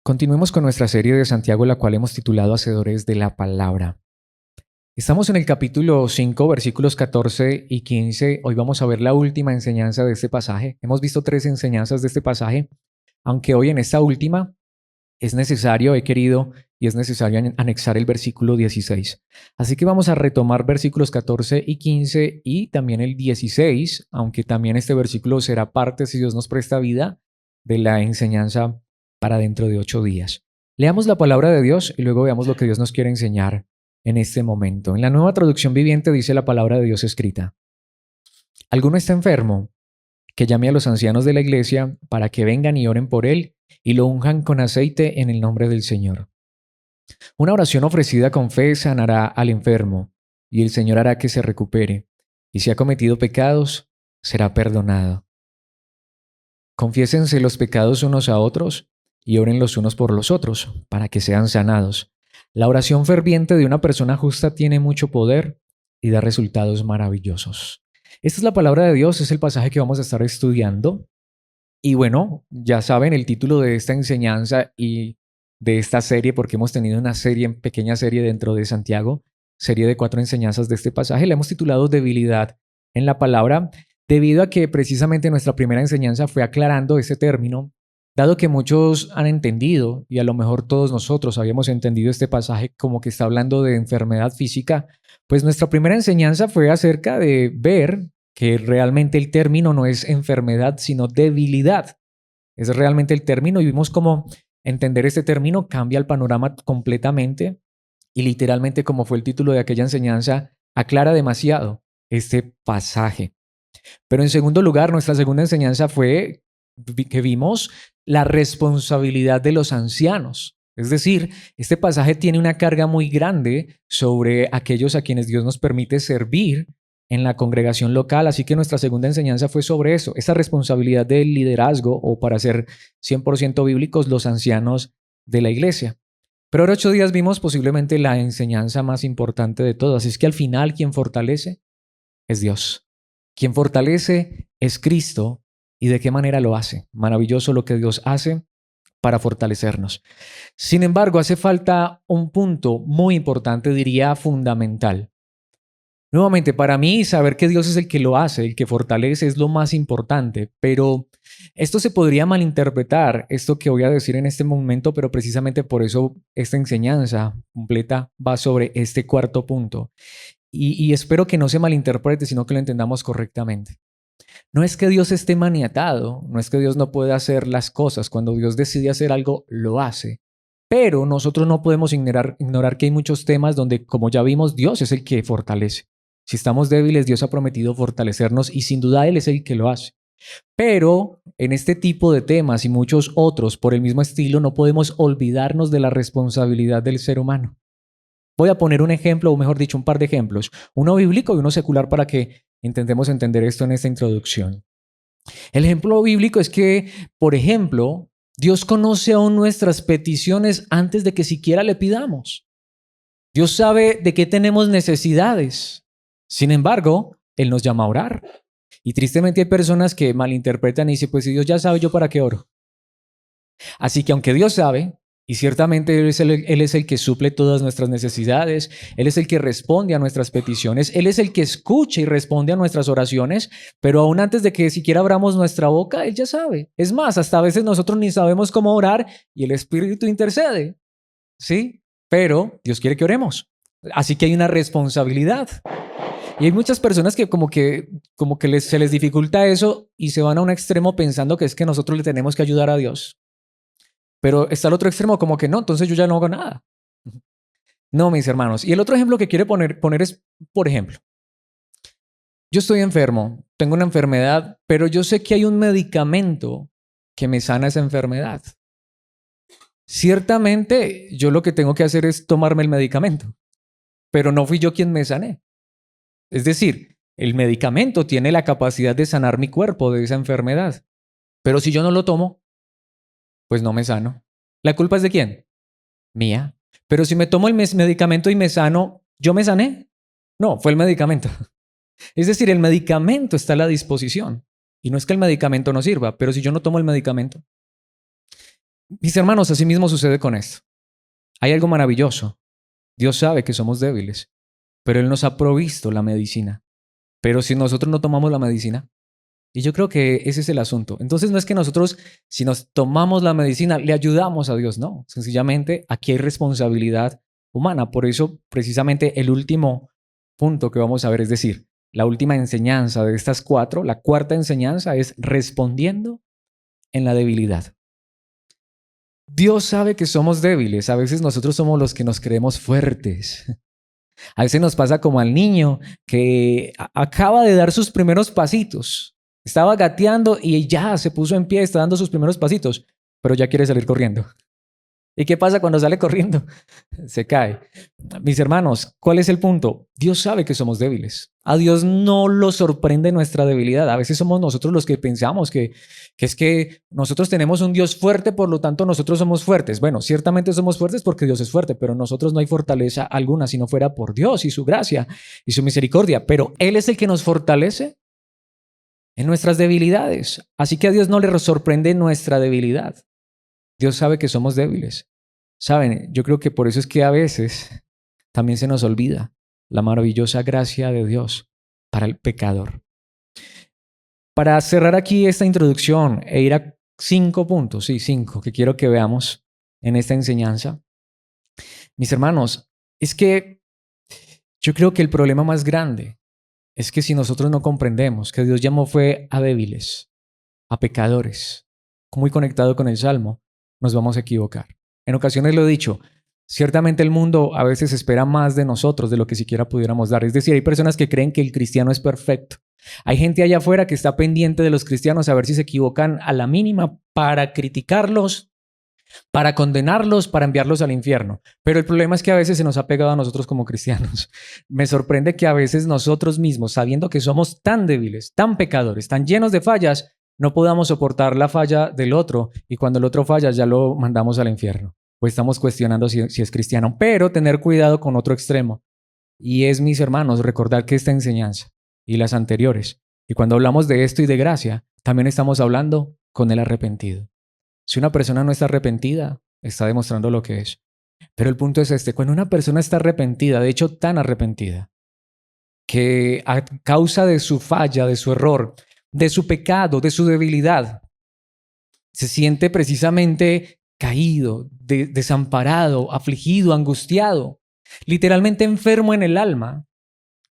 Continuemos con nuestra serie de Santiago, la cual hemos titulado Hacedores de la Palabra. Estamos en el capítulo 5, versículos 14 y 15. Hoy vamos a ver la última enseñanza de este pasaje. Hemos visto 3 enseñanzas de este pasaje, aunque hoy en esta última es necesario anexar el versículo 16. Así que vamos a retomar versículos 14 y 15 y también el 16, aunque también este versículo será parte, si Dios nos presta vida, de la enseñanza para dentro de 8 días. Leamos la palabra de Dios y luego veamos lo que Dios nos quiere enseñar en este momento. En la Nueva Traducción Viviente dice la palabra de Dios escrita: ¿Alguno está enfermo? Que llame a los ancianos de la iglesia para que vengan y oren por él y lo unjan con aceite en el nombre del Señor. Una oración ofrecida con fe sanará al enfermo, y el Señor hará que se recupere, y si ha cometido pecados, será perdonado. Confiésense los pecados unos a otros y oren los unos por los otros, para que sean sanados. La oración ferviente de una persona justa tiene mucho poder y da resultados maravillosos. Esta es la palabra de Dios, es el pasaje que vamos a estar estudiando. Y bueno, ya saben el título de esta enseñanza y de esta serie, porque hemos tenido una pequeña serie dentro de Santiago, serie de 4 enseñanzas de este pasaje. La hemos titulado Debilidad en la palabra, debido a que precisamente nuestra primera enseñanza fue aclarando este término, dado que muchos han entendido, y a lo mejor todos nosotros habíamos entendido este pasaje como que está hablando de enfermedad física, pues nuestra primera enseñanza fue acerca de ver que realmente el término no es enfermedad, sino debilidad. Es realmente el término y vimos cómo entender este término cambia el panorama completamente y literalmente, como fue el título de aquella enseñanza, aclara demasiado este pasaje. Pero en segundo lugar, nuestra segunda enseñanza fue que vimos la responsabilidad de los ancianos. Es decir, este pasaje tiene una carga muy grande sobre aquellos a quienes Dios nos permite servir en la congregación local, así que nuestra segunda enseñanza fue sobre eso, esa responsabilidad del liderazgo, o para ser 100% bíblicos, los ancianos de la iglesia. Pero ahora 8 días vimos posiblemente la enseñanza más importante de todas, es que al final quien fortalece es Dios. Quien fortalece es Cristo. ¿Y de qué manera lo hace? Maravilloso lo que Dios hace para fortalecernos. Sin embargo, hace falta un punto muy importante, diría fundamental. Nuevamente, para mí, saber que Dios es el que lo hace, el que fortalece, es lo más importante, pero esto se podría malinterpretar, esto que voy a decir en este momento, pero precisamente por eso esta enseñanza completa va sobre este cuarto punto. Y espero que no se malinterprete, sino que lo entendamos correctamente. No es que Dios esté maniatado, no es que Dios no pueda hacer las cosas. Cuando Dios decide hacer algo, lo hace. Pero nosotros no podemos ignorar que hay muchos temas donde, como ya vimos, Dios es el que fortalece. Si estamos débiles, Dios ha prometido fortalecernos y sin duda Él es el que lo hace. Pero en este tipo de temas y muchos otros por el mismo estilo, no podemos olvidarnos de la responsabilidad del ser humano. Voy a poner un ejemplo, o mejor dicho, un par de ejemplos, uno bíblico y uno secular para que intentemos entender esto en esta introducción. El ejemplo bíblico es que, por ejemplo, Dios conoce aún nuestras peticiones antes de que siquiera le pidamos. Dios sabe de qué tenemos necesidades. Sin embargo, Él nos llama a orar. Y tristemente hay personas que malinterpretan y dicen, pues si Dios ya sabe, ¿yo para qué oro? Así que aunque Dios sabe, y ciertamente Él es el que suple todas nuestras necesidades, Él es el que responde a nuestras peticiones, Él es el que escucha y responde a nuestras oraciones, pero aún antes de que siquiera abramos nuestra boca, Él ya sabe. Es más, hasta a veces nosotros ni sabemos cómo orar y el Espíritu intercede, ¿sí? Pero Dios quiere que oremos. Así que hay una responsabilidad. Y hay muchas personas que se les dificulta eso y se van a un extremo pensando que es que nosotros le tenemos que ayudar a Dios. Pero está el otro extremo como que no, entonces yo ya no hago nada. No, mis hermanos. Y el otro ejemplo que quiere poner es, por ejemplo, yo estoy enfermo, tengo una enfermedad, pero yo sé que hay un medicamento que me sana esa enfermedad. Ciertamente, yo lo que tengo que hacer es tomarme el medicamento, pero no fui yo quien me sané. Es decir, el medicamento tiene la capacidad de sanar mi cuerpo de esa enfermedad, pero si yo no lo tomo, pues no me sano. ¿La culpa es de quién? Mía. Pero si me tomo el medicamento y me sano, ¿yo me sané? No, fue el medicamento. Es decir, el medicamento está a la disposición. Y no es que el medicamento no sirva, pero si yo no tomo el medicamento. Mis hermanos, así mismo sucede con esto. Hay algo maravilloso. Dios sabe que somos débiles, pero Él nos ha provisto la medicina. Pero si nosotros no tomamos la medicina, y yo creo que ese es el asunto. Entonces no es que nosotros, si nos tomamos la medicina, le ayudamos a Dios, no. Sencillamente aquí hay responsabilidad humana. Por eso, precisamente, el último punto que vamos a ver, es decir, la última enseñanza de estas cuatro, la cuarta enseñanza es respondiendo en la debilidad. Dios sabe que somos débiles. A veces nosotros somos los que nos creemos fuertes. A veces nos pasa como al niño que acaba de dar sus primeros pasitos. Estaba gateando y ya se puso en pie, está dando sus primeros pasitos, pero ya quiere salir corriendo. ¿Y qué pasa cuando sale corriendo? Se cae. Mis hermanos, ¿cuál es el punto? Dios sabe que somos débiles. A Dios no lo sorprende nuestra debilidad. A veces somos nosotros los que pensamos que es que nosotros tenemos un Dios fuerte, por lo tanto nosotros somos fuertes. Bueno, ciertamente somos fuertes porque Dios es fuerte, pero nosotros no hay fortaleza alguna si no fuera por Dios y su gracia y su misericordia. Pero Él es el que nos fortalece en nuestras debilidades. Así que a Dios no le sorprende nuestra debilidad. Dios sabe que somos débiles. Saben, yo creo que por eso es que a veces también se nos olvida la maravillosa gracia de Dios para el pecador. Para cerrar aquí esta introducción e ir a 5 puntos, sí, 5, que quiero que veamos en esta enseñanza. Mis hermanos, es que yo creo que el problema más grande es que si nosotros no comprendemos que Dios llamó fue a débiles, a pecadores, muy conectado con el Salmo, nos vamos a equivocar. En ocasiones lo he dicho, ciertamente el mundo a veces espera más de nosotros de lo que siquiera pudiéramos dar. Es decir, hay personas que creen que el cristiano es perfecto. Hay gente allá afuera que está pendiente de los cristianos a ver si se equivocan a la mínima para criticarlos, para condenarlos, para enviarlos al infierno. Pero el problema es que a veces se nos ha pegado a nosotros como cristianos. Me sorprende que a veces nosotros mismos, sabiendo que somos tan débiles, tan pecadores, tan llenos de fallas, no podamos soportar la falla del otro y cuando el otro falla ya lo mandamos al infierno. Pues estamos cuestionando si es cristiano. Pero tener cuidado con otro extremo. Y es, mis hermanos, recordar que esta enseñanza y las anteriores, y cuando hablamos de esto y de gracia, también estamos hablando con el arrepentido. Si una persona no está arrepentida, está demostrando lo que es. Pero el punto es este, cuando una persona está arrepentida, de hecho tan arrepentida, que a causa de su falla, de su error, de su pecado, de su debilidad, se siente precisamente caído, desamparado, afligido, angustiado, literalmente enfermo en el alma,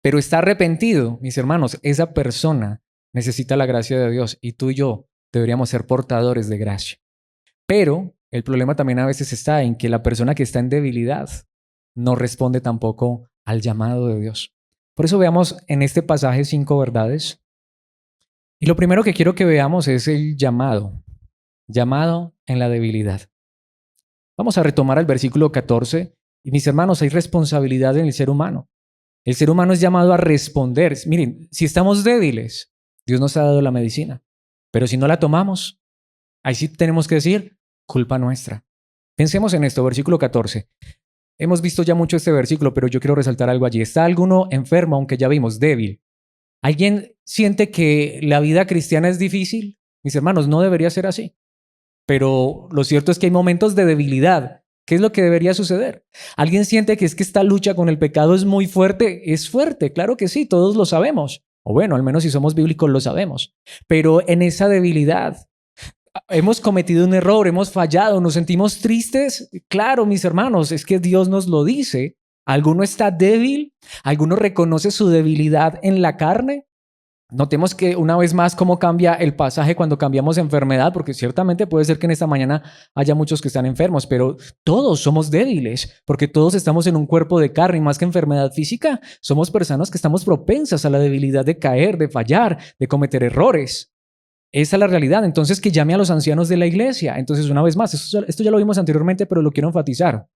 pero está arrepentido, mis hermanos, esa persona necesita la gracia de Dios y tú y yo deberíamos ser portadores de gracia. Pero el problema también a veces está en que la persona que está en debilidad no responde tampoco al llamado de Dios. Por eso veamos en este pasaje 5 verdades. Y lo primero que quiero que veamos es el llamado en la debilidad. Vamos a retomar el versículo 14. Y mis hermanos, hay responsabilidad en el ser humano. El ser humano es llamado a responder. Miren, si estamos débiles, Dios nos ha dado la medicina. Pero si no la tomamos, ahí sí tenemos que decir, culpa nuestra. Pensemos en esto, versículo 14. Hemos visto ya mucho este versículo, pero yo quiero resaltar algo allí. ¿Está alguno enfermo, aunque ya vimos, débil? ¿Alguien siente que la vida cristiana es difícil? Mis hermanos, no debería ser así. Pero lo cierto es que hay momentos de debilidad. ¿Qué es lo que debería suceder? ¿Alguien siente que es que esta lucha con el pecado es muy fuerte? Es fuerte, claro que sí, todos lo sabemos. O bueno, al menos si somos bíblicos lo sabemos. Pero en esa debilidad, hemos cometido un error, hemos fallado, nos sentimos tristes. Claro, mis hermanos, es que Dios nos lo dice. ¿Alguno está débil? ¿Alguno reconoce su debilidad en la carne? Notemos que una vez más cómo cambia el pasaje cuando cambiamos enfermedad, porque ciertamente puede ser que en esta mañana haya muchos que están enfermos, pero todos somos débiles, porque todos estamos en un cuerpo de carne y más que enfermedad física, somos personas que estamos propensas a la debilidad de caer, de fallar, de cometer errores. Esa es la realidad. Entonces, que llame a los ancianos de la iglesia. Entonces, una vez más, esto ya lo vimos anteriormente, pero lo quiero enfatizar.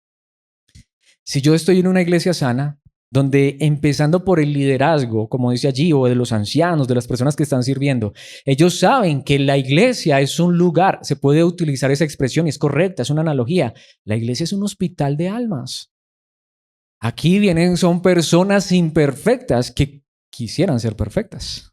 Si yo estoy en una iglesia sana, donde empezando por el liderazgo, como dice allí, o de los ancianos, de las personas que están sirviendo, ellos saben que la iglesia es un lugar, se puede utilizar esa expresión y es correcta, es una analogía. La iglesia es un hospital de almas. Aquí son personas imperfectas que quisieran ser perfectas.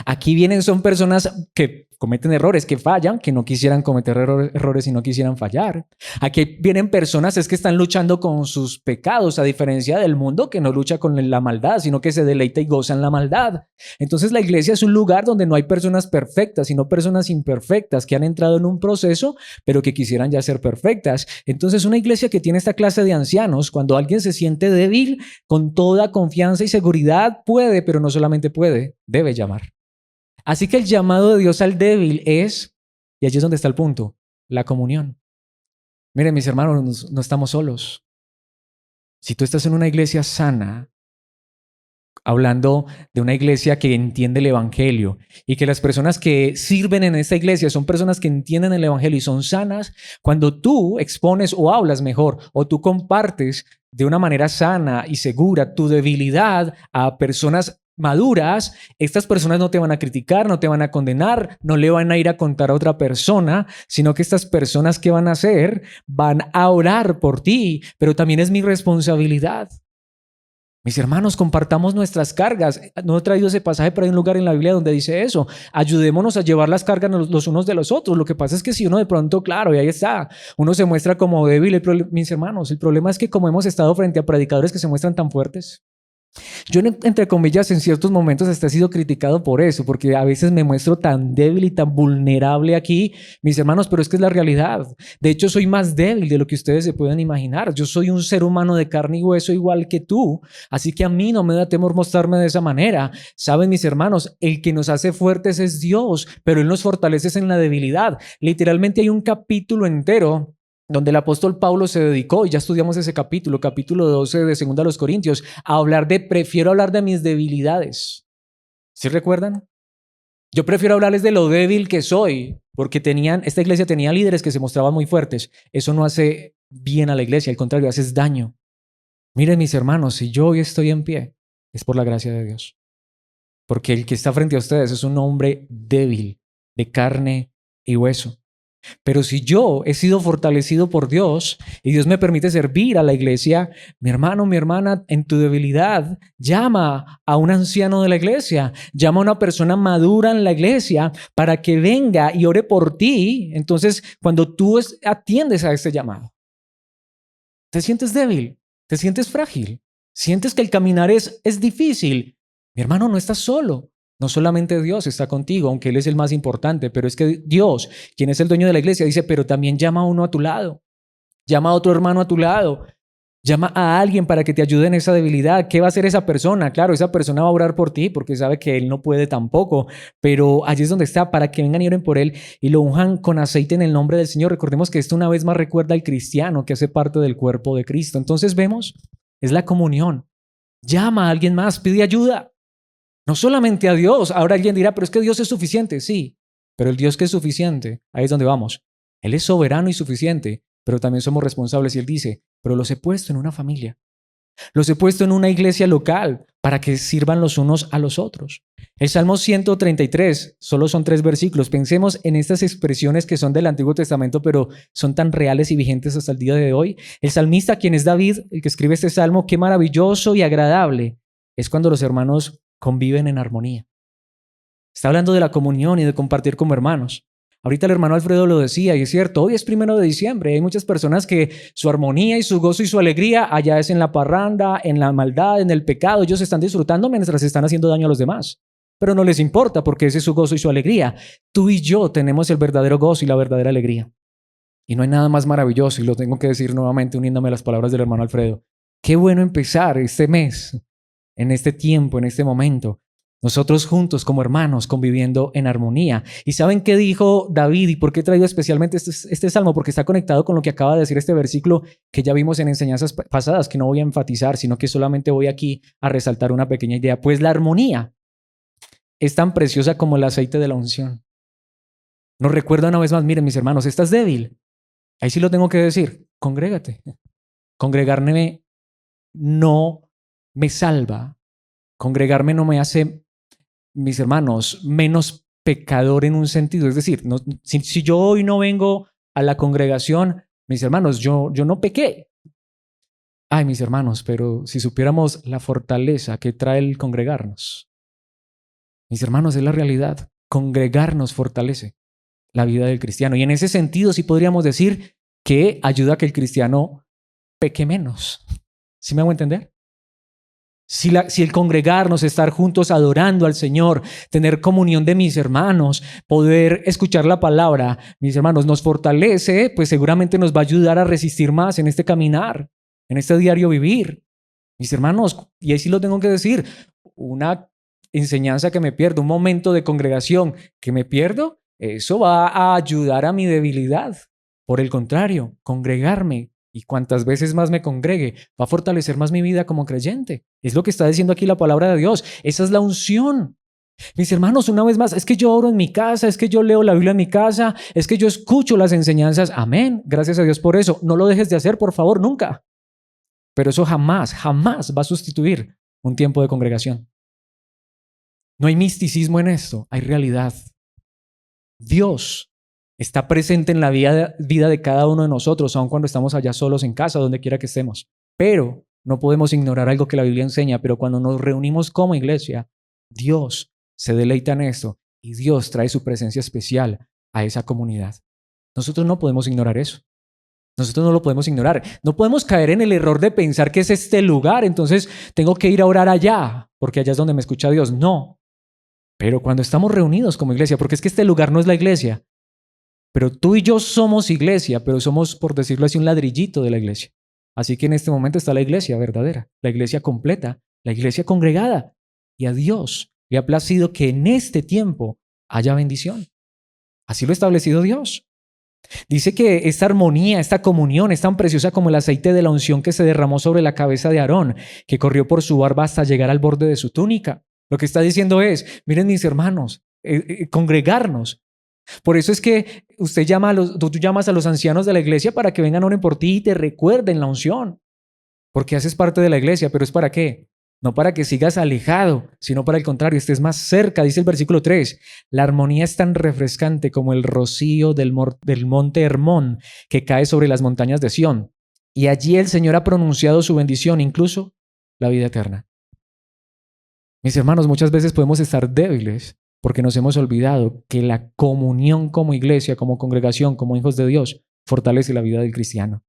Aquí son personas que cometen errores, que fallan, que no quisieran cometer errores y no quisieran fallar. Aquí vienen personas es que están luchando con sus pecados, a diferencia del mundo que no lucha con la maldad, sino que se deleita y goza en la maldad. Entonces la iglesia es un lugar donde no hay personas perfectas, sino personas imperfectas que han entrado en un proceso, pero que quisieran ya ser perfectas. Entonces una iglesia que tiene esta clase de ancianos, cuando alguien se siente débil, con toda confianza y seguridad puede, pero no solamente puede, debe llamar. Así que el llamado de Dios al débil es, y allí es donde está el punto, la comunión. Miren, mis hermanos, no estamos solos. Si tú estás en una iglesia sana, hablando de una iglesia que entiende el evangelio y que las personas que sirven en esta iglesia son personas que entienden el evangelio y son sanas, cuando tú expones o hablas mejor o tú compartes de una manera sana y segura tu debilidad a personas maduras, estas personas no te van a criticar, no te van a condenar, no le van a ir a contar a otra persona, sino que estas personas que van a hacer van a orar por ti, pero también es mi responsabilidad. Mis hermanos, compartamos nuestras cargas. No he traído ese pasaje, pero hay un lugar en la Biblia donde dice eso. Ayudémonos a llevar las cargas los unos de los otros. Lo que pasa es que si uno de pronto, claro, y ahí está, uno se muestra como débil. Mis hermanos, el problema es que como hemos estado frente a predicadores que se muestran tan fuertes, yo, entre comillas, en ciertos momentos hasta he sido criticado por eso, porque a veces me muestro tan débil y tan vulnerable aquí, mis hermanos, pero es que es la realidad. De hecho, soy más débil de lo que ustedes se pueden imaginar. Yo soy un ser humano de carne y hueso igual que tú, así que a mí no me da temor mostrarme de esa manera. Saben, mis hermanos, el que nos hace fuertes es Dios, pero Él nos fortalece en la debilidad. Literalmente hay un capítulo entero donde el apóstol Pablo se dedicó, y ya estudiamos ese capítulo 12 de 2 a los Corintios, a hablar prefiero hablar de mis debilidades. ¿Sí recuerdan? Yo prefiero hablarles de lo débil que soy, porque esta iglesia tenía líderes que se mostraban muy fuertes. Eso no hace bien a la iglesia, al contrario, hace daño. Miren, mis hermanos, si yo hoy estoy en pie, es por la gracia de Dios. Porque el que está frente a ustedes es un hombre débil, de carne y hueso. Pero si yo he sido fortalecido por Dios y Dios me permite servir a la iglesia, mi hermano, mi hermana, en tu debilidad, llama a un anciano de la iglesia, llama a una persona madura en la iglesia para que venga y ore por ti. Entonces, cuando tú atiendes a este llamado, te sientes débil, te sientes frágil, sientes que el caminar es difícil. Mi hermano, no estás solo. No solamente Dios está contigo, aunque Él es el más importante, pero es que Dios, quien es el dueño de la iglesia, dice, pero también llama a uno a tu lado, llama a otro hermano a tu lado, llama a alguien para que te ayude en esa debilidad. ¿Qué va a hacer esa persona? Claro, esa persona va a orar por ti porque sabe que Él no puede tampoco, pero allí es donde está, para que vengan y oren por Él y lo unjan con aceite en el nombre del Señor. Recordemos que esto una vez más recuerda al cristiano que hace parte del cuerpo de Cristo. Entonces vemos, es la comunión. Llama a alguien más, pide ayuda. No solamente a Dios. Ahora alguien dirá, pero es que Dios es suficiente. Sí, pero el Dios que es suficiente, ahí es donde vamos. Él es soberano y suficiente, pero también somos responsables. Y Él dice, pero los he puesto en una familia. Los he puesto en una iglesia local para que sirvan los unos a los otros. El Salmo 133, solo son 3 versículos. Pensemos en estas expresiones que son del Antiguo Testamento, pero son tan reales y vigentes hasta el día de hoy. El salmista, quien es David, el que escribe este salmo, qué maravilloso y agradable es cuando los hermanos conviven en armonía. Está hablando de la comunión y de compartir como hermanos. Ahorita el hermano Alfredo lo decía, y es cierto, hoy es 1 de diciembre. Hay muchas personas que su armonía y su gozo y su alegría allá es en la parranda, en la maldad, en el pecado. Ellos están disfrutando mientras están haciendo daño a los demás. Pero no les importa porque ese es su gozo y su alegría. Tú y yo tenemos el verdadero gozo y la verdadera alegría. Y no hay nada más maravilloso, y lo tengo que decir nuevamente uniéndome a las palabras del hermano Alfredo. Qué bueno empezar este mes, en este tiempo, en este momento, nosotros juntos como hermanos conviviendo en armonía. ¿Y saben qué dijo David y por qué he traído especialmente este salmo? Porque está conectado con lo que acaba de decir este versículo que ya vimos en enseñanzas pasadas, que no voy a enfatizar, sino que solamente voy aquí a resaltar una pequeña idea. Pues la armonía es tan preciosa como el aceite de la unción. Nos recuerda una vez más, miren mis hermanos, estás débil. Ahí sí lo tengo que decir, congrégate. Congregarme no me salva. Congregarme no me hace, mis hermanos, menos pecador en un sentido. Es decir, no, si yo hoy no vengo a la congregación, mis hermanos, yo no pequé. Ay, mis hermanos, pero si supiéramos la fortaleza que trae el congregarnos. Mis hermanos, es la realidad. Congregarnos fortalece la vida del cristiano. Y en ese sentido sí podríamos decir que ayuda a que el cristiano peque menos. ¿Sí me hago entender? Si el congregarnos, estar juntos adorando al Señor, tener comunión de mis hermanos, poder escuchar la palabra, mis hermanos, nos fortalece, pues seguramente nos va a ayudar a resistir más en este caminar, en este diario vivir. Mis hermanos, y ahí sí lo tengo que decir, una enseñanza que me pierdo, un momento de congregación que me pierdo, eso va a ayudar a mi debilidad. Por el contrario, congregarme y cuantas veces más me congregue, va a fortalecer más mi vida como creyente. Es lo que está diciendo aquí la palabra de Dios. Esa es la unción. Mis hermanos, una vez más, es que yo oro en mi casa, es que yo leo la Biblia en mi casa, es que yo escucho las enseñanzas. Amén. Gracias a Dios por eso. No lo dejes de hacer, por favor, nunca. Pero eso jamás, jamás va a sustituir un tiempo de congregación. No hay misticismo en esto, hay realidad. Dios está presente en la vida de cada uno de nosotros, aun cuando estamos allá solos en casa, donde quiera que estemos. Pero no podemos ignorar algo que la Biblia enseña, pero cuando nos reunimos como iglesia, Dios se deleita en esto y Dios trae su presencia especial a esa comunidad. Nosotros no podemos ignorar eso. Nosotros no lo podemos ignorar. No podemos caer en el error de pensar que es este lugar, entonces tengo que ir a orar allá, porque allá es donde me escucha Dios. No. Pero cuando estamos reunidos como iglesia, porque es que este lugar no es la iglesia, pero tú y yo somos iglesia, pero somos, por decirlo así, un ladrillito de la iglesia. Así que en este momento está la iglesia verdadera, la iglesia completa, la iglesia congregada. Y a Dios le ha placido que en este tiempo haya bendición. Así lo ha establecido Dios. Dice que esta armonía, esta comunión es tan preciosa como el aceite de la unción que se derramó sobre la cabeza de Aarón, que corrió por su barba hasta llegar al borde de su túnica. Lo que está diciendo es, miren mis hermanos, congregarnos. Por eso es que tú llamas a los ancianos de la iglesia para que vengan a orar por ti y te recuerden la unción. Porque haces parte de la iglesia, pero ¿es para qué? No para que sigas alejado, sino para el contrario, estés más cerca. Dice el versículo 3, la armonía es tan refrescante como el rocío del monte Hermón que cae sobre las montañas de Sión. Y allí el Señor ha pronunciado su bendición, incluso la vida eterna. Mis hermanos, muchas veces podemos estar débiles porque nos hemos olvidado que la comunión como iglesia, como congregación, como hijos de Dios, fortalece la vida del cristiano.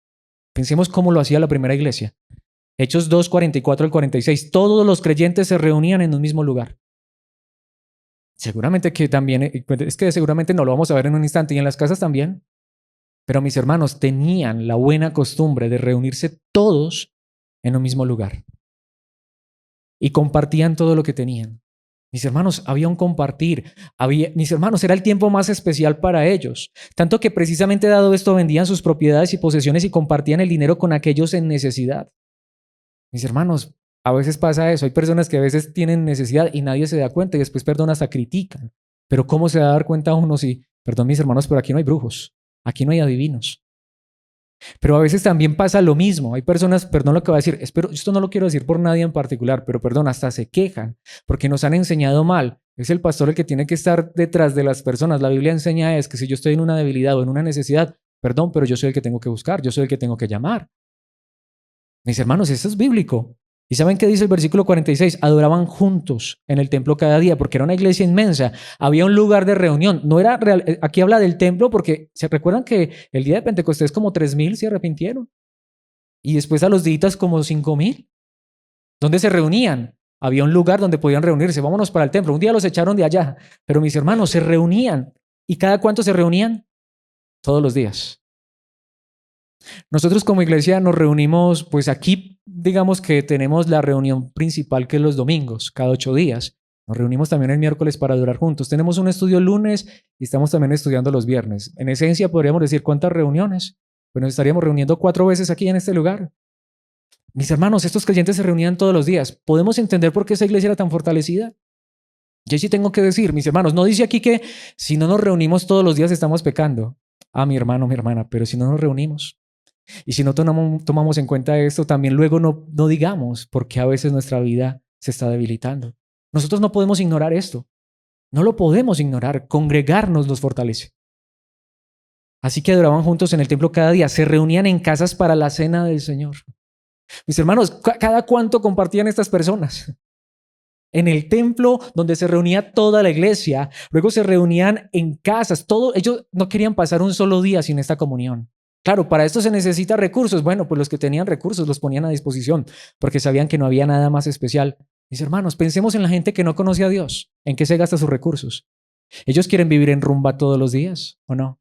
Pensemos cómo lo hacía la primera iglesia. Hechos 2, 44 al 46. Todos los creyentes se reunían en un mismo lugar. Seguramente que también, es que seguramente no lo vamos a ver en un instante, y en las casas también. Pero mis hermanos tenían la buena costumbre de reunirse todos en un mismo lugar. Y compartían todo lo que tenían. Mis hermanos, había un compartir. Mis hermanos, era el tiempo más especial para ellos. Tanto que precisamente dado esto vendían sus propiedades y posesiones y compartían el dinero con aquellos en necesidad. Mis hermanos, a veces pasa eso. Hay personas que a veces tienen necesidad y nadie se da cuenta y después, perdón, hasta critican. Pero ¿cómo se va a dar cuenta uno si, perdón mis hermanos, pero aquí no hay brujos, aquí no hay adivinos? Pero a veces también pasa lo mismo. Hay personas, perdón lo que voy a decir, esto no lo quiero decir por nadie en particular, pero perdón, hasta se quejan porque nos han enseñado mal. Es el pastor el que tiene que estar detrás de las personas. La Biblia enseña es que si yo estoy en una debilidad o en una necesidad, perdón, pero yo soy el que tengo que buscar, yo soy el que tengo que llamar. Mis hermanos, eso es bíblico. ¿Y saben qué dice el versículo 46? Adoraban juntos en el templo cada día porque era una iglesia inmensa. Había un lugar de reunión. No era real. Aquí habla del templo porque se recuerdan que el día de Pentecostés como 3,000 se arrepintieron. Y después a los días como 5,000. ¿Dónde se reunían? Había un lugar donde podían reunirse. Vámonos para el templo. Un día los echaron de allá. Pero mis hermanos se reunían. ¿Y cada cuánto se reunían? Todos los días. Nosotros como iglesia nos reunimos, pues aquí digamos que tenemos la reunión principal que es los domingos, cada 8 días. Nos reunimos también el miércoles para adorar juntos. Tenemos un estudio el lunes y estamos también estudiando los viernes. En esencia podríamos decir ¿cuántas reuniones? Pues nos estaríamos reuniendo 4 veces aquí en este lugar. Mis hermanos, estos creyentes se reunían todos los días. ¿Podemos entender por qué esa iglesia era tan fortalecida? Yo sí tengo que decir, mis hermanos, no dice aquí que si no nos reunimos todos los días estamos pecando. Ah, mi hermano, mi hermana, pero si no nos reunimos. Y si no tomamos en cuenta esto, también luego no digamos por qué a veces nuestra vida se está debilitando. Nosotros no podemos ignorar esto. No lo podemos ignorar. Congregarnos nos fortalece. Así que adoraban juntos en el templo cada día. Se reunían en casas para la cena del Señor. Mis hermanos, ¿cada cuánto compartían estas personas? en el templo donde se reunía toda la iglesia, luego se reunían en casas, ellos no querían pasar un solo día sin esta comunión. Claro, para esto se necesita recursos. Bueno, pues los que tenían recursos los ponían a disposición porque sabían que no había nada más especial. Mis hermanos, pensemos en la gente que no conoce a Dios. ¿En qué se gasta sus recursos? ¿Ellos quieren vivir en rumba todos los días o no?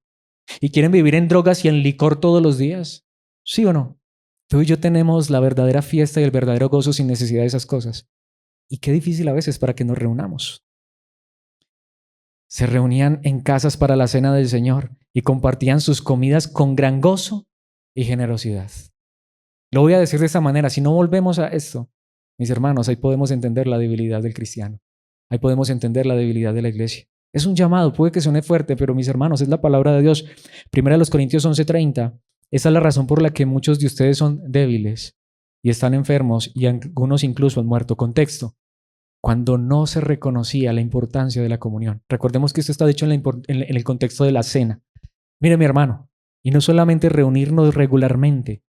¿Y quieren vivir en drogas y en licor todos los días? ¿Sí o no? Tú y yo tenemos la verdadera fiesta y el verdadero gozo sin necesidad de esas cosas. Y qué difícil a veces para que nos reunamos. Se reunían en casas para la cena del Señor y compartían sus comidas con gran gozo y generosidad. Lo voy a decir de esta manera, si no volvemos a esto, mis hermanos, ahí podemos entender la debilidad del cristiano. Ahí podemos entender la debilidad de la iglesia. Es un llamado, puede que suene fuerte, pero mis hermanos, es la palabra de Dios. Primera de Corintios 11:30. Esa es la razón por la que muchos de ustedes son débiles y están enfermos y algunos incluso han muerto. Contexto. Cuando no se reconocía la importancia de la comunión. Recordemos que esto está dicho en el contexto de la cena. Mire, mi hermano, y no solamente reunirnos regularmente.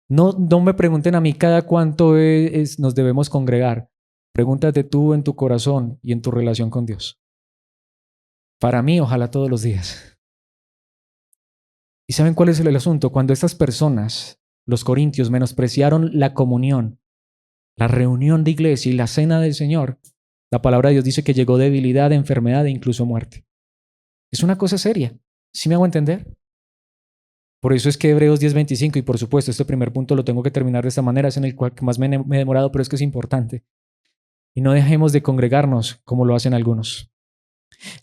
No me pregunten a mí cada cuánto nos debemos congregar. Pregúntate tú en tu corazón y en tu relación con Dios. Para mí, ojalá todos los días. ¿Y saben cuál es el asunto? Cuando estas personas, los corintios, menospreciaron la comunión, la reunión de iglesia y la cena del Señor, la palabra de Dios dice que llegó debilidad, enfermedad e incluso muerte. Es una cosa seria. ¿Sí me hago entender? Por eso es que Hebreos 10:25, y por supuesto este primer punto lo tengo que terminar de esta manera, es en el cual más me he demorado, pero es que es importante. Y no dejemos de congregarnos como lo hacen algunos.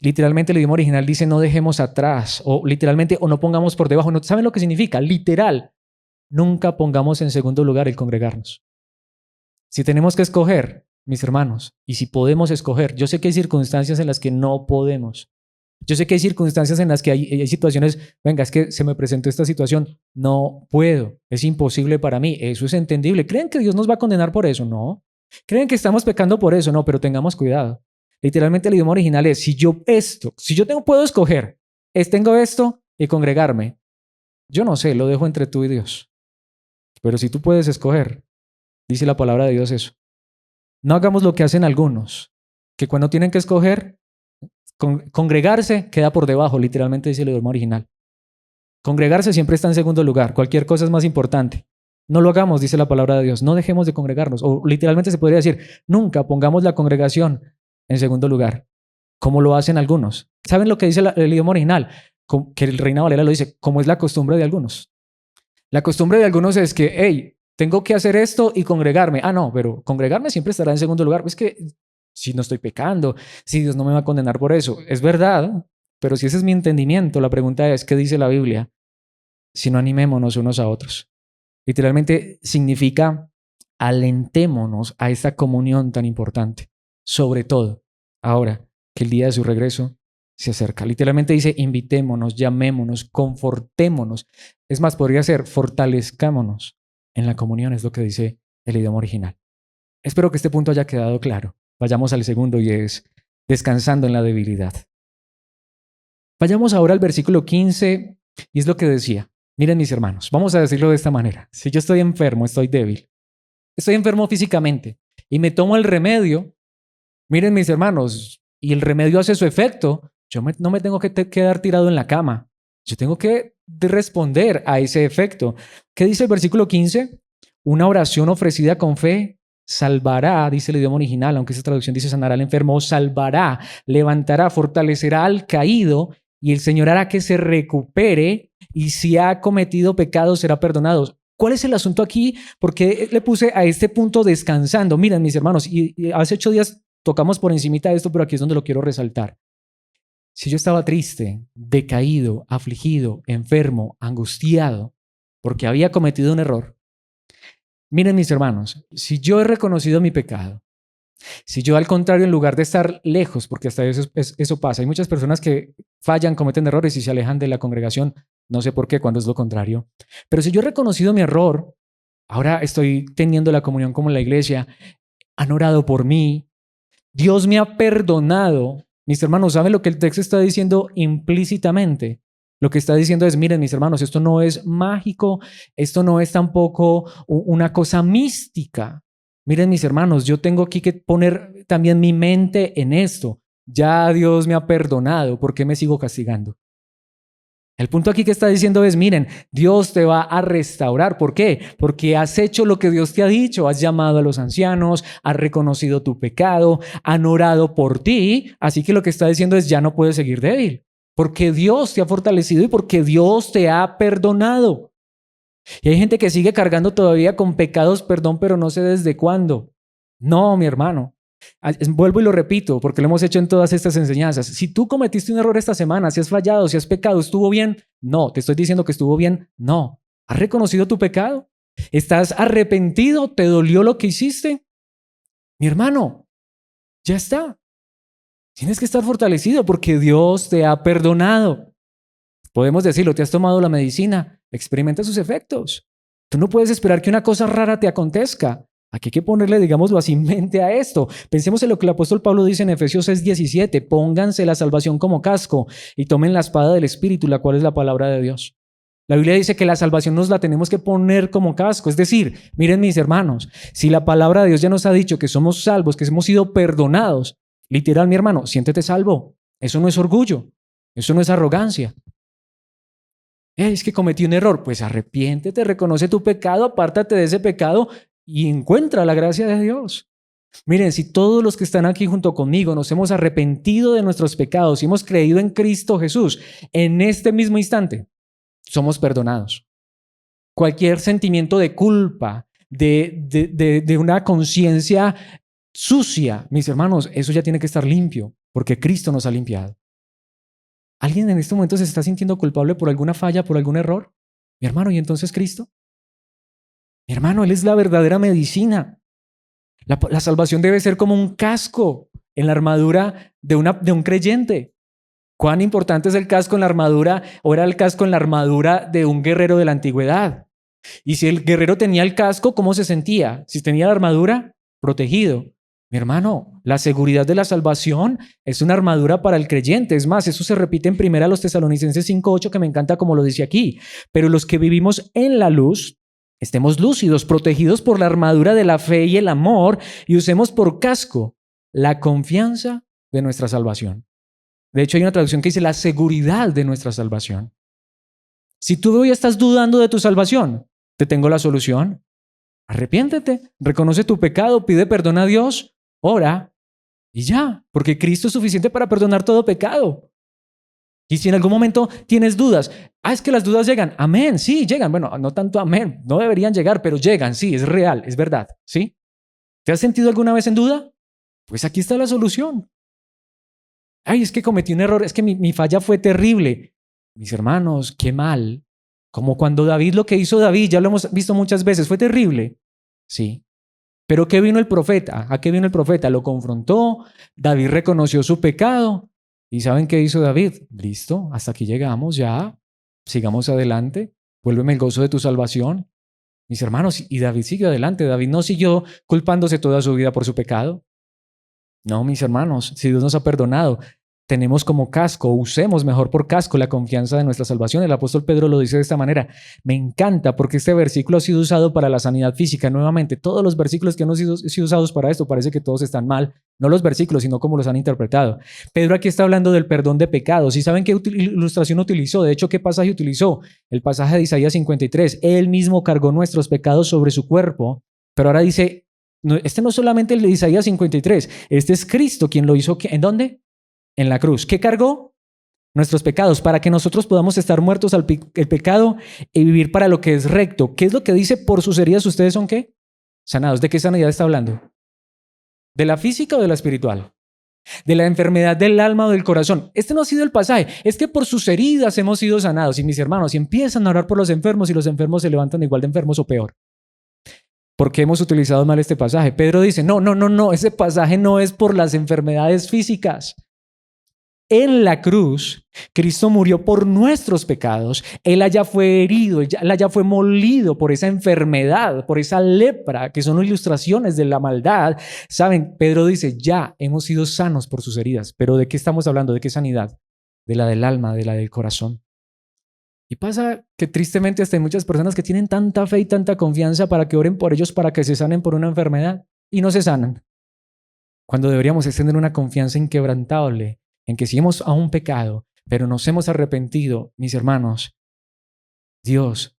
Literalmente el idioma original dice no dejemos atrás, o literalmente o no pongamos por debajo. ¿No saben lo que significa? Literal, nunca pongamos en segundo lugar el congregarnos. Si tenemos que escoger, mis hermanos, y si podemos escoger, yo sé que hay circunstancias en las que no podemos. Yo sé que hay circunstancias en las que hay situaciones, venga, es que se me presentó esta situación, no puedo, es imposible para mí, eso es entendible. ¿Creen que Dios nos va a condenar por eso? No. ¿Creen que estamos pecando por eso? No, pero tengamos cuidado. Literalmente el idioma original es, si yo puedo escoger, tengo esto y congregarme, yo no sé, lo dejo entre tú y Dios. Pero si tú puedes escoger, dice la palabra de Dios eso. No hagamos lo que hacen algunos, que cuando tienen que escoger, congregarse queda por debajo, literalmente dice el idioma original. Congregarse siempre está en segundo lugar, cualquier cosa es más importante. No lo hagamos, dice la palabra de Dios, no dejemos de congregarnos, o literalmente se podría decir, nunca pongamos la congregación en segundo lugar, como lo hacen algunos. ¿Saben lo que dice el idioma original? Que el Reina Valera lo dice, como es la costumbre de algunos. La costumbre de algunos es que, hey, tengo que hacer esto y congregarme. Ah, no, pero congregarme siempre estará en segundo lugar. Es que si no estoy pecando, si Dios no me va a condenar por eso. Es verdad, pero si ese es mi entendimiento, la pregunta es, ¿qué dice la Biblia? Si no, animémonos unos a otros. Literalmente significa alentémonos a esta comunión tan importante. Sobre todo, ahora que el día de su regreso se acerca. Literalmente dice, invitémonos, llamémonos, confortémonos. Es más, podría ser, fortalezcámonos en la comunión, es lo que dice el idioma original. Espero que este punto haya quedado claro. Vayamos al segundo y es descansando en la debilidad. Vayamos ahora al versículo 15 y es lo que decía. Miren mis hermanos, vamos a decirlo de esta manera. Si yo estoy enfermo, estoy débil. Estoy enfermo físicamente y me tomo el remedio. Miren mis hermanos, y el remedio hace su efecto. No me tengo que quedar tirado en la cama. Yo tengo que responder a ese efecto. ¿Qué dice el versículo 15? Una oración ofrecida con fe salvará, dice el idioma original, aunque esa traducción dice sanará al enfermo, salvará, levantará, fortalecerá al caído y el Señor hará que se recupere y si ha cometido pecados será perdonado. ¿Cuál es el asunto aquí? Porque le puse a este punto descansando. Miren mis hermanos, y hace 8 días tocamos por encimita de esto, pero aquí es donde lo quiero resaltar. Si yo estaba triste, decaído, afligido, enfermo, angustiado, porque había cometido un error, miren mis hermanos, si yo he reconocido mi pecado, si yo al contrario, en lugar de estar lejos, porque hasta eso pasa, hay muchas personas que fallan, cometen errores y se alejan de la congregación, no sé por qué, cuando es lo contrario, pero si yo he reconocido mi error, ahora estoy teniendo la comunión como en la iglesia, han orado por mí, Dios me ha perdonado. Mis hermanos, ¿saben lo que el texto está diciendo implícitamente? Lo que está diciendo es, miren mis hermanos, esto no es mágico, esto no es tampoco una cosa mística. Miren mis hermanos, yo tengo aquí que poner también mi mente en esto. Ya Dios me ha perdonado, ¿por qué me sigo castigando? El punto aquí que está diciendo es, miren, Dios te va a restaurar. ¿Por qué? Porque has hecho lo que Dios te ha dicho. Has llamado a los ancianos, has reconocido tu pecado, han orado por ti. Así que lo que está diciendo es, ya no puedes seguir débil. Porque Dios te ha fortalecido y porque Dios te ha perdonado. Y hay gente que sigue cargando todavía con pecados, perdón, pero no sé desde cuándo. No, mi hermano. Vuelvo y lo repito, porque lo hemos hecho en todas estas enseñanzas. Si tú cometiste un error esta semana, si has fallado, si has pecado, ¿estuvo bien? No, te estoy diciendo que estuvo bien. No. ¿Has reconocido tu pecado? ¿Estás arrepentido? ¿Te dolió lo que hiciste? Mi hermano, ya está. Tienes que estar fortalecido porque Dios te ha perdonado. Podemos decirlo, te has tomado la medicina, experimenta sus efectos. Tú no puedes esperar que una cosa rara te acontezca. Aquí hay que ponerle, digámoslo así, mente a esto. Pensemos en lo que el apóstol Pablo dice en Efesios 6:17. Pónganse la salvación como casco y tomen la espada del Espíritu, la cual es la palabra de Dios. La Biblia dice que la salvación nos la tenemos que poner como casco. Es decir, miren mis hermanos, si la palabra de Dios ya nos ha dicho que somos salvos, que hemos sido perdonados, literal, mi hermano, siéntete salvo. Eso no es orgullo, eso no es arrogancia. Es que cometí un error. Pues arrepiéntete, reconoce tu pecado, apártate de ese pecado y encuentra la gracia de Dios. Miren, si todos los que están aquí junto conmigo nos hemos arrepentido de nuestros pecados y hemos creído en Cristo Jesús, en este mismo instante somos perdonados. Cualquier sentimiento de culpa, de una conciencia sucia, mis hermanos, eso ya tiene que estar limpio, porque Cristo nos ha limpiado. ¿Alguien en este momento se está sintiendo culpable por alguna falla, por algún error? Mi hermano, ¿y entonces Cristo? Mi hermano, Él es la verdadera medicina. La salvación debe ser como un casco en la armadura de un creyente. ¿Cuán importante es el casco en la armadura? ¿O era el casco en la armadura de un guerrero de la antigüedad? Y si el guerrero tenía el casco, ¿cómo se sentía? Si tenía la armadura, protegido. Mi hermano, la seguridad de la salvación es una armadura para el creyente. Es más, eso se repite en 1 Tesalonicenses 5:8, que me encanta como lo dice aquí. Pero los que vivimos en la luz, estemos lúcidos, protegidos por la armadura de la fe y el amor, y usemos por casco la confianza de nuestra salvación. De hecho, hay una traducción que dice la seguridad de nuestra salvación. Si tú hoy estás dudando de tu salvación, te tengo la solución. Arrepiéntete, reconoce tu pecado, pide perdón a Dios, ora y ya, porque Cristo es suficiente para perdonar todo pecado. Y si en algún momento tienes dudas, es que las dudas llegan, amén, sí, llegan, bueno, no tanto amén, no deberían llegar, pero llegan, sí, es real, es verdad, ¿sí? ¿Te has sentido alguna vez en duda? Pues aquí está la solución. Es que cometí un error, es que mi falla fue terrible. Mis hermanos, qué mal. Como cuando David, lo que hizo David, ya lo hemos visto muchas veces, fue terrible. Sí. Pero ¿qué vino el profeta? ¿A qué vino el profeta? Lo confrontó, David reconoció su pecado. ¿Y saben qué hizo David? Listo, hasta aquí llegamos ya, sigamos adelante, vuélveme el gozo de tu salvación. Mis hermanos, y David siguió adelante, David no siguió culpándose toda su vida por su pecado. No, mis hermanos, si Dios nos ha perdonado, tenemos como casco, usemos mejor por casco la confianza de nuestra salvación. El apóstol Pedro lo dice de esta manera. Me encanta porque este versículo ha sido usado para la sanidad física. Nuevamente, todos los versículos que han sido usados para esto parece que todos están mal. No los versículos, sino cómo los han interpretado. Pedro aquí está hablando del perdón de pecados. ¿Y saben qué ilustración utilizó? De hecho, ¿qué pasaje utilizó? El pasaje de Isaías 53. Él mismo cargó nuestros pecados sobre su cuerpo. Pero ahora dice, no, este no es solamente el de Isaías 53. Este es Cristo quien lo hizo. ¿En dónde? En la cruz. ¿Qué cargó? Nuestros pecados, para que nosotros podamos estar muertos al pecado y vivir para lo que es recto. ¿Qué es lo que dice? Por sus heridas ustedes son ¿qué? Sanados. ¿De qué sanidad está hablando? ¿De la física o de la espiritual? De la enfermedad del alma o del corazón. Este no ha sido el pasaje. Es que por sus heridas hemos sido sanados. Y mis hermanos, si empiezan a orar por los enfermos y los enfermos se levantan igual de enfermos o peor. ¿Por qué hemos utilizado mal este pasaje? Pedro dice, no, ese pasaje no es por las enfermedades físicas. En la cruz, Cristo murió por nuestros pecados. Él allá fue herido, él allá fue molido por esa enfermedad, por esa lepra, que son ilustraciones de la maldad. Saben, Pedro dice, ya hemos sido sanos por sus heridas. ¿Pero de qué estamos hablando? ¿De qué sanidad? De la del alma, de la del corazón. Y pasa que tristemente hasta hay muchas personas que tienen tanta fe y tanta confianza para que oren por ellos para que se sanen por una enfermedad. y no se sanan. Cuando deberíamos es tener una confianza inquebrantable en que si hemos aún pecado, pero nos hemos arrepentido, mis hermanos, Dios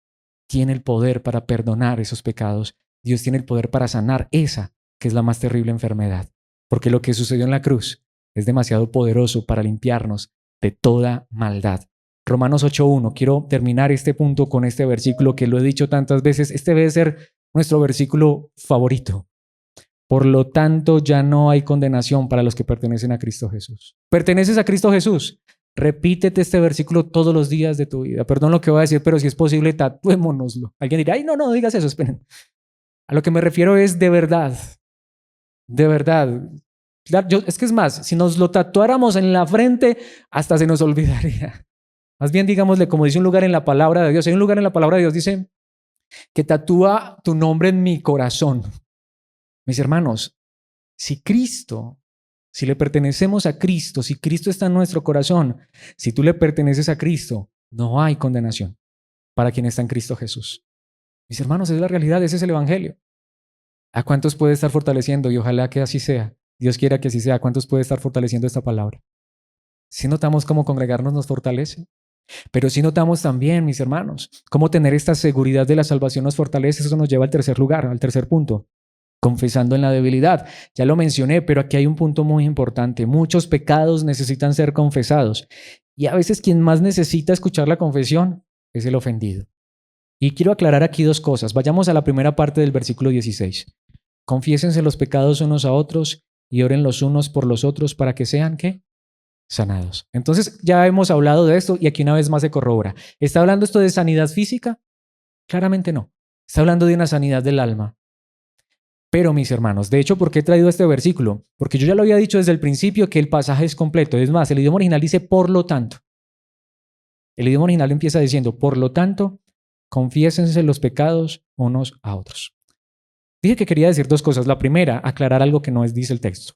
tiene el poder para perdonar esos pecados. Dios tiene el poder para sanar esa que es la más terrible enfermedad. Porque lo que sucedió en la cruz es demasiado poderoso para limpiarnos de toda maldad. Romanos 8:1. Quiero terminar este punto con este versículo que lo he dicho tantas veces. Este debe ser nuestro versículo favorito. Por lo tanto, ya no hay condenación para los que pertenecen a Cristo Jesús. ¿Perteneces a Cristo Jesús? Repítete este versículo todos los días de tu vida. Perdón lo que voy a decir, pero si es posible, tatuémonoslo. Alguien dirá, ay, no digas eso, esperen. A lo que me refiero es de verdad. De verdad. Claro, es que es más, si nos lo tatuáramos en la frente, hasta se nos olvidaría. Más bien, digámosle, como dice un lugar en la palabra de Dios. Hay un lugar en la palabra de Dios, dice, que tatúa tu nombre en mi corazón. Mis hermanos, si le pertenecemos a Cristo, si Cristo está en nuestro corazón, si tú le perteneces a Cristo, no hay condenación para quien está en Cristo Jesús. Mis hermanos, es la realidad, ese es el Evangelio. ¿A cuántos puede estar fortaleciendo? Y ojalá que así sea. Dios quiera que así sea. ¿A cuántos puede estar fortaleciendo esta palabra? Si notamos cómo congregarnos nos fortalece, pero si notamos también, mis hermanos, cómo tener esta seguridad de la salvación nos fortalece. Eso nos lleva al tercer lugar, al tercer punto. Confesando en la debilidad. Ya lo mencioné, pero aquí hay un punto muy importante. Muchos pecados necesitan ser confesados. Y a veces quien más necesita escuchar la confesión es el ofendido. Y quiero aclarar aquí dos cosas. Vayamos a la primera parte del versículo 16. Confiésense los pecados unos a otros y oren los unos por los otros para que sean, ¿qué? Sanados. Entonces ya hemos hablado de esto y aquí una vez más se corrobora. ¿Está hablando esto de sanidad física? Claramente no. Está hablando de una sanidad del alma. Pero mis hermanos, de hecho, ¿por qué he traído este versículo? Porque yo ya lo había dicho desde el principio que el pasaje es completo. Es más, el idioma original dice por lo tanto. El idioma original empieza diciendo, por lo tanto, confiésense los pecados unos a otros. Dije que quería decir dos cosas. La primera, aclarar algo que no dice el texto.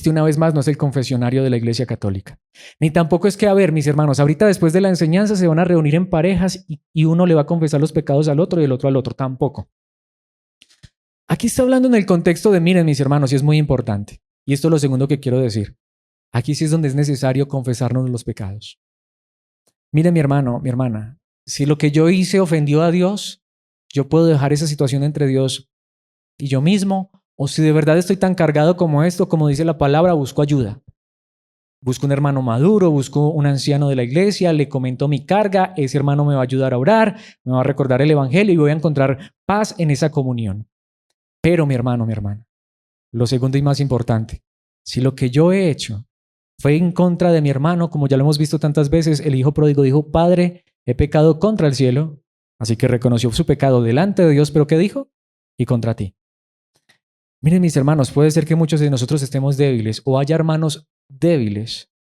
Una vez más, no es el confesionario de la Iglesia Católica. Ni tampoco es que, a ver, mis hermanos, ahorita después de la enseñanza se van a reunir en parejas y uno le va a confesar los pecados al otro y el otro al otro. Tampoco. Aquí está hablando en el contexto de, miren, mis hermanos, y es muy importante. Y esto es lo segundo que quiero decir. Aquí sí es donde es necesario confesarnos los pecados. Mire, mi hermano, mi hermana, si lo que yo hice ofendió a Dios, yo puedo dejar esa situación entre Dios y yo mismo, o si de verdad estoy tan cargado como esto, como dice la palabra, busco ayuda. Busco un hermano maduro, busco un anciano de la iglesia, le comento mi carga, ese hermano me va a ayudar a orar, me va a recordar el evangelio y voy a encontrar paz en esa comunión. Pero mi hermano, mi hermana, lo segundo y más importante, si lo que yo he hecho fue en contra de mi hermano, como ya lo hemos visto tantas veces, el hijo pródigo dijo, Padre, he pecado contra el cielo, así que reconoció su pecado delante de Dios, pero ¿qué dijo? Y contra ti. Miren, mis hermanos, puede ser que muchos de nosotros estemos débiles o haya hermanos débiles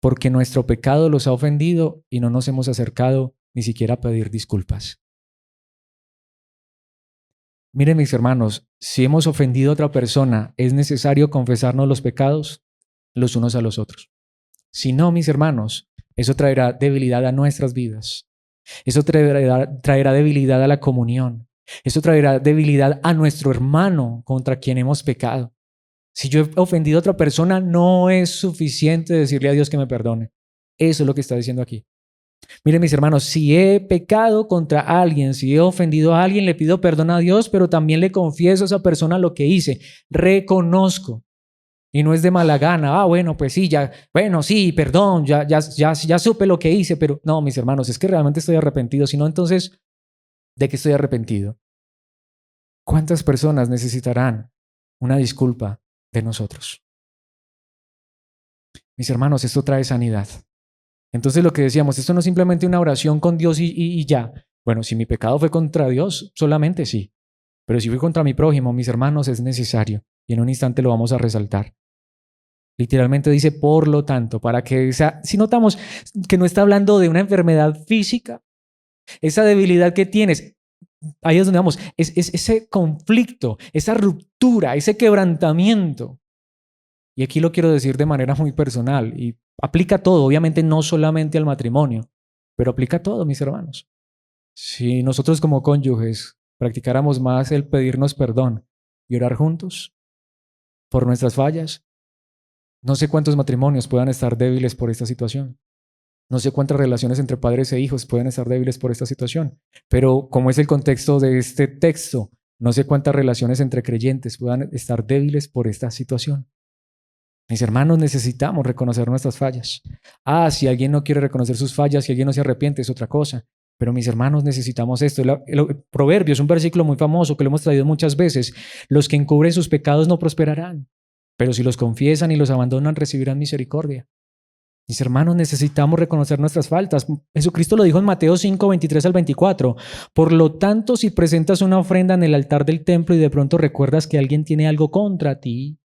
porque nuestro pecado los ha ofendido y no nos hemos acercado ni siquiera a pedir disculpas. Miren, mis hermanos, si hemos ofendido a otra persona, es necesario confesarnos los pecados los unos a los otros. Si no, mis hermanos, eso traerá debilidad a nuestras vidas. Eso traerá debilidad a la comunión. Eso traerá debilidad a nuestro hermano contra quien hemos pecado. Si yo he ofendido a otra persona, no es suficiente decirle a Dios que me perdone. Eso es lo que está diciendo aquí. Miren, mis hermanos, si he pecado contra alguien, si he ofendido a alguien, le pido perdón a Dios, pero también le confieso a esa persona lo que hice. Reconozco. Y no es de mala gana. Bueno, pues sí, sí, perdón, ya supe lo que hice, pero no, mis hermanos, es que realmente estoy arrepentido. Si no, entonces, ¿de qué estoy arrepentido? ¿Cuántas personas necesitarán una disculpa de nosotros? Mis hermanos, esto trae sanidad. Entonces lo que decíamos, esto no es simplemente una oración con Dios y ya. Bueno, si mi pecado fue contra Dios, solamente sí. Pero si fue contra mi prójimo, mis hermanos, es necesario. Y en un instante lo vamos a resaltar. Literalmente dice, por lo tanto, para que si notamos que no está hablando de una enfermedad física, esa debilidad que tienes, ahí es donde vamos, es ese conflicto, esa ruptura, ese quebrantamiento. Y aquí lo quiero decir de manera muy personal y aplica todo, obviamente no solamente al matrimonio, pero aplica a todo, mis hermanos. Si nosotros como cónyuges practicáramos más el pedirnos perdón, y orar juntos por nuestras fallas. No sé cuántos matrimonios puedan estar débiles por esta situación. No sé cuántas relaciones entre padres e hijos pueden estar débiles por esta situación. Pero como es el contexto de este texto, no sé cuántas relaciones entre creyentes puedan estar débiles por esta situación. Mis hermanos, necesitamos reconocer nuestras fallas. Si alguien no quiere reconocer sus fallas, si alguien no se arrepiente, es otra cosa. Pero mis hermanos, necesitamos esto. El Proverbio es un versículo muy famoso que lo hemos traído muchas veces. Los que encubren sus pecados no prosperarán, pero si los confiesan y los abandonan, recibirán misericordia. Mis hermanos, necesitamos reconocer nuestras faltas. Jesucristo lo dijo en Mateo 5, 23 al 24. Por lo tanto, si presentas una ofrenda en el altar del templo y de pronto recuerdas que alguien tiene algo contra ti,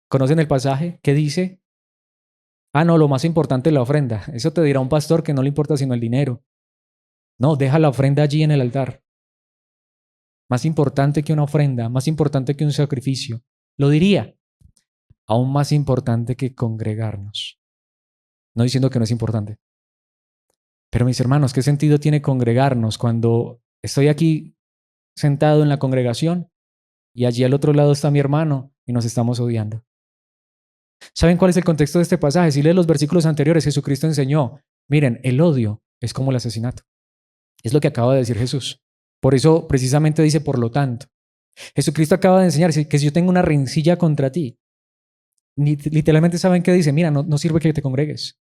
¿conocen el pasaje? ¿Qué dice? No, lo más importante es la ofrenda. Eso te dirá un pastor que no le importa sino el dinero. No, deja la ofrenda allí en el altar. Más importante que una ofrenda, más importante que un sacrificio. Lo diría, aún más importante que congregarnos. No diciendo que no es importante. Pero mis hermanos, ¿qué sentido tiene congregarnos cuando estoy aquí sentado en la congregación y allí al otro lado está mi hermano y nos estamos odiando? ¿Saben cuál es el contexto de este pasaje? Si leen los versículos anteriores, Jesucristo enseñó, miren, el odio es como el asesinato. Es lo que acaba de decir Jesús. Por eso precisamente dice, por lo tanto. Jesucristo acaba de enseñar que si yo tengo una rencilla contra ti, literalmente ¿saben qué dice? Mira, no sirve que te congregues.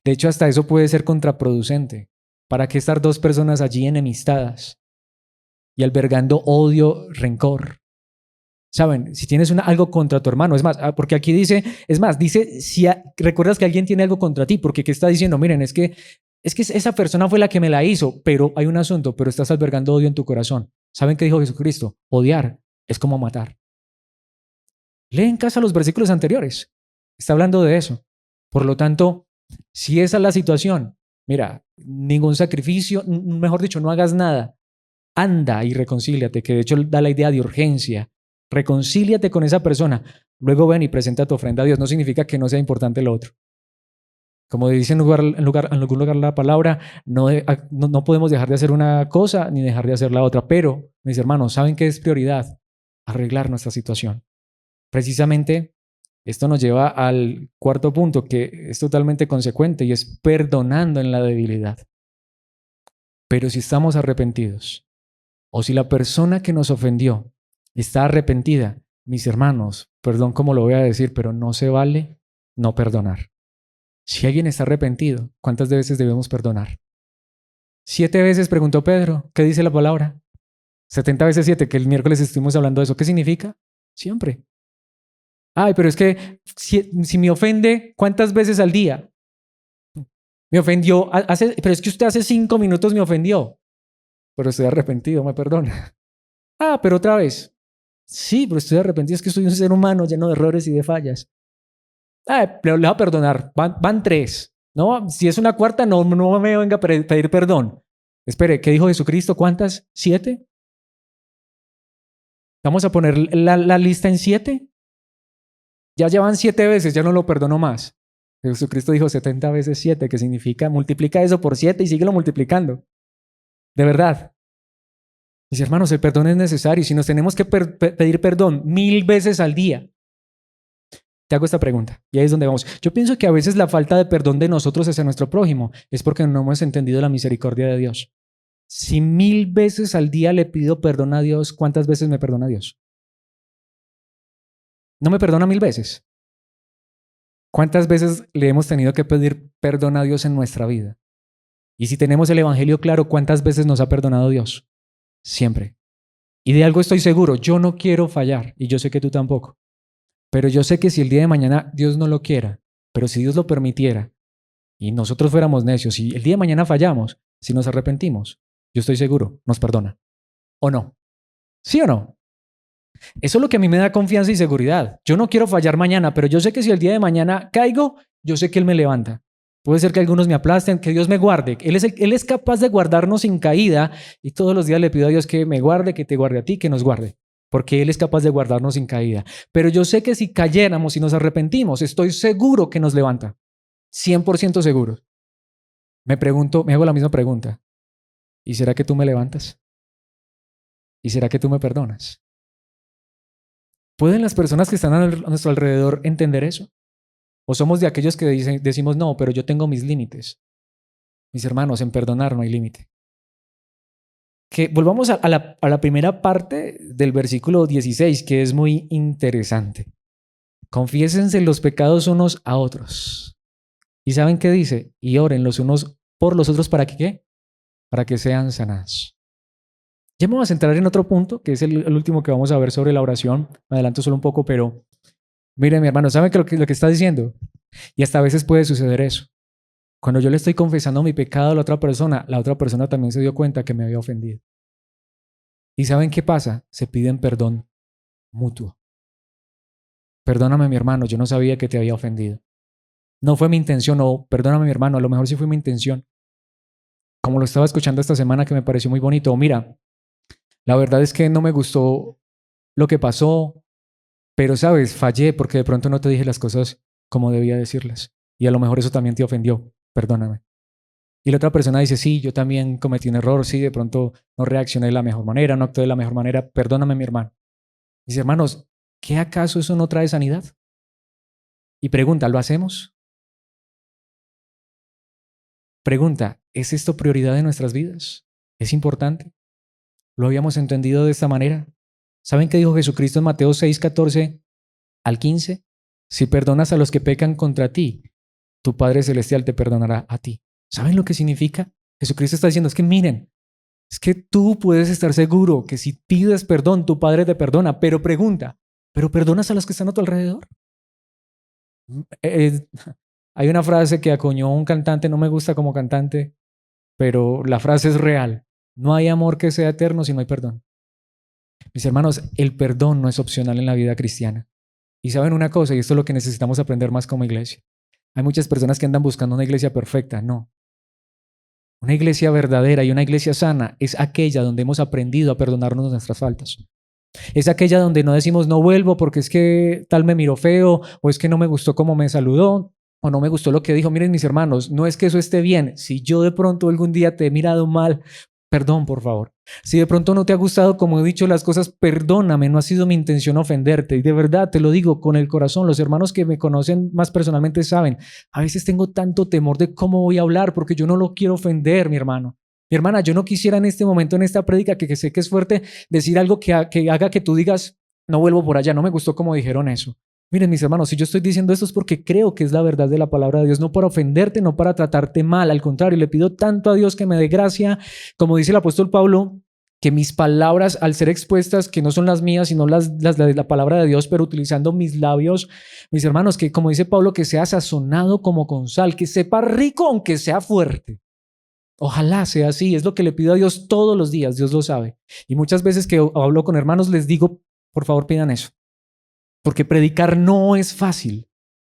De hecho, hasta eso puede ser contraproducente. ¿Para qué estar dos personas allí enemistadas y albergando odio, rencor? ¿Saben? Si tienes algo contra tu hermano, es más, porque aquí dice, si recuerdas que alguien tiene algo contra ti, porque ¿qué está diciendo? Miren, es que esa persona fue la que me la hizo, pero hay un asunto, pero estás albergando odio en tu corazón. ¿Saben qué dijo Jesucristo? Odiar es como matar. Lee en casa los versículos anteriores. Está hablando de eso. Por lo tanto, si esa es la situación, mira, ningún sacrificio, mejor dicho, no hagas nada. Anda y reconcíliate, que de hecho da la idea de urgencia. Reconcíliate con esa persona. Luego ven y presenta tu ofrenda a Dios. No significa que no sea importante lo otro. Como dice en algún lugar la palabra, no podemos dejar de hacer una cosa ni dejar de hacer la otra. Pero, mis hermanos, ¿saben qué es prioridad? Arreglar nuestra situación. Precisamente, esto nos lleva al cuarto punto, que es totalmente consecuente, y es perdonando en la debilidad. Pero si estamos arrepentidos, o si la persona que nos ofendió está arrepentida, mis hermanos, perdón cómo lo voy a decir, pero no se vale no perdonar. Si alguien está arrepentido, ¿cuántas veces debemos perdonar? 7 veces, preguntó Pedro. ¿Qué dice la palabra? 70 veces 7, que el miércoles estuvimos hablando de eso. ¿Qué significa? Siempre. Pero es que si me ofende, ¿cuántas veces al día? Me ofendió, pero es que usted hace 5 minutos me ofendió. Pero estoy arrepentido, me perdona. Pero otra vez. Sí, pero estoy arrepentido, es que soy un ser humano lleno de errores y de fallas. Le voy a perdonar, van 3. No, si es una cuarta, no me venga a pedir perdón. Espere, ¿qué dijo Jesucristo? ¿Cuántas? ¿7? ¿Vamos a poner la lista en 7? Ya llevan 7 veces, ya no lo perdono más. Jesucristo dijo 70 veces 7, que significa multiplica eso por 7 y síguelo multiplicando. De verdad. Mis hermanos, el perdón es necesario. Si nos tenemos que pedir perdón 1000 veces al día, te hago esta pregunta y ahí es donde vamos. Yo pienso que a veces la falta de perdón de nosotros hacia nuestro prójimo es porque no hemos entendido la misericordia de Dios. Si 1000 veces al día le pido perdón a Dios, ¿cuántas veces me perdona Dios? ¿No me perdona 1000 veces? ¿Cuántas veces le hemos tenido que pedir perdón a Dios en nuestra vida? Y si tenemos el Evangelio claro, ¿cuántas veces nos ha perdonado Dios? Siempre. Y de algo estoy seguro, yo no quiero fallar y yo sé que tú tampoco. Pero yo sé que si el día de mañana Dios no lo quiera, pero si Dios lo permitiera y nosotros fuéramos necios y el día de mañana fallamos, si nos arrepentimos, yo estoy seguro, nos perdona. ¿O no? ¿Sí o no? Eso es lo que a mí me da confianza y seguridad. Yo no quiero fallar mañana, pero yo sé que si el día de mañana caigo, yo sé que Él me levanta. Puede ser que algunos me aplasten, que Dios me guarde. Él es capaz de guardarnos sin caída y todos los días le pido a Dios que me guarde, que te guarde a ti, que nos guarde. Porque Él es capaz de guardarnos sin caída. Pero yo sé que si cayéramos y nos arrepentimos, estoy seguro que nos levanta. 100% seguro. Me hago la misma pregunta. ¿Y será que tú me levantas? ¿Y será que tú me perdonas? ¿Pueden las personas que están a nuestro alrededor entender eso? ¿O somos de aquellos que decimos, no, pero yo tengo mis límites? Mis hermanos, en perdonar no hay límite. Que volvamos a la primera parte del versículo 16, que es muy interesante. Confiésense los pecados unos a otros. ¿Y saben qué dice? Y oren los unos por los otros para que ¿qué? Para que sean sanados. Ya me voy a centrar en otro punto, que es el último que vamos a ver sobre la oración. Me adelanto solo un poco, pero miren, mi hermano, ¿saben lo que está diciendo? Y hasta a veces puede suceder eso. Cuando yo le estoy confesando mi pecado a la otra persona también se dio cuenta que me había ofendido. ¿Y saben qué pasa? Se piden perdón mutuo. Perdóname, mi hermano, yo no sabía que te había ofendido. No fue mi intención, o perdóname, mi hermano, a lo mejor sí fue mi intención. Como lo estaba escuchando esta semana que me pareció muy bonito. O mira, la verdad es que no me gustó lo que pasó, pero sabes, fallé porque de pronto no te dije las cosas como debía decirlas. Y a lo mejor eso también te ofendió. Perdóname. Y la otra persona dice, sí, yo también cometí un error, sí, de pronto no reaccioné de la mejor manera, no actué de la mejor manera. Perdóname, mi hermano. Dice, hermanos, ¿qué acaso eso no trae sanidad? Y pregunta, ¿lo hacemos? Pregunta, ¿es esto prioridad en nuestras vidas? ¿Es importante? ¿Lo habíamos entendido de esta manera? ¿Saben qué dijo Jesucristo en Mateo 6, 14 al 15? Si perdonas a los que pecan contra ti, tu Padre Celestial te perdonará a ti. ¿Saben lo que significa? Jesucristo está diciendo, es que miren, es que tú puedes estar seguro que si pides perdón, tu Padre te perdona, pero pregunta, ¿pero perdonas a los que están a tu alrededor? Eh, Hay una frase que acuñó un cantante, no me gusta como cantante, pero la frase es real. No hay amor que sea eterno si no hay perdón. Mis hermanos, el perdón no es opcional en la vida cristiana. Y saben una cosa, y esto es lo que necesitamos aprender más como iglesia. Hay muchas personas que andan buscando una iglesia perfecta. No. Una iglesia verdadera y una iglesia sana es aquella donde hemos aprendido a perdonarnos nuestras faltas. Es aquella donde no decimos no vuelvo porque es que tal me miró feo, o es que no me gustó cómo me saludó, o no me gustó lo que dijo. Miren, mis hermanos, no es que eso esté bien. Si yo de pronto algún día te he mirado mal, perdón, por favor. Si de pronto no te ha gustado como he dicho las cosas, perdóname, no ha sido mi intención ofenderte. Y de verdad te lo digo con el corazón. Los hermanos que me conocen más personalmente saben, a veces tengo tanto temor de cómo voy a hablar porque yo no lo quiero ofender, mi hermano. Mi hermana, yo no quisiera en este momento, en esta prédica, que sé que es fuerte, decir algo que haga que tú digas, no vuelvo por allá, no me gustó como dijeron eso. Miren, mis hermanos, si yo estoy diciendo esto es porque creo que es la verdad de la palabra de Dios, no para ofenderte, no para tratarte mal. Al contrario, le pido tanto a Dios que me dé gracia, como dice el apóstol Pablo, que mis palabras, al ser expuestas, que no son las mías, sino las de la palabra de Dios, pero utilizando mis labios, mis hermanos, que como dice Pablo, que sea sazonado como con sal, que sepa rico aunque sea fuerte. Ojalá sea así, es lo que le pido a Dios todos los días, Dios lo sabe. Y muchas veces que hablo con hermanos les digo, por favor pidan eso, porque predicar no es fácil,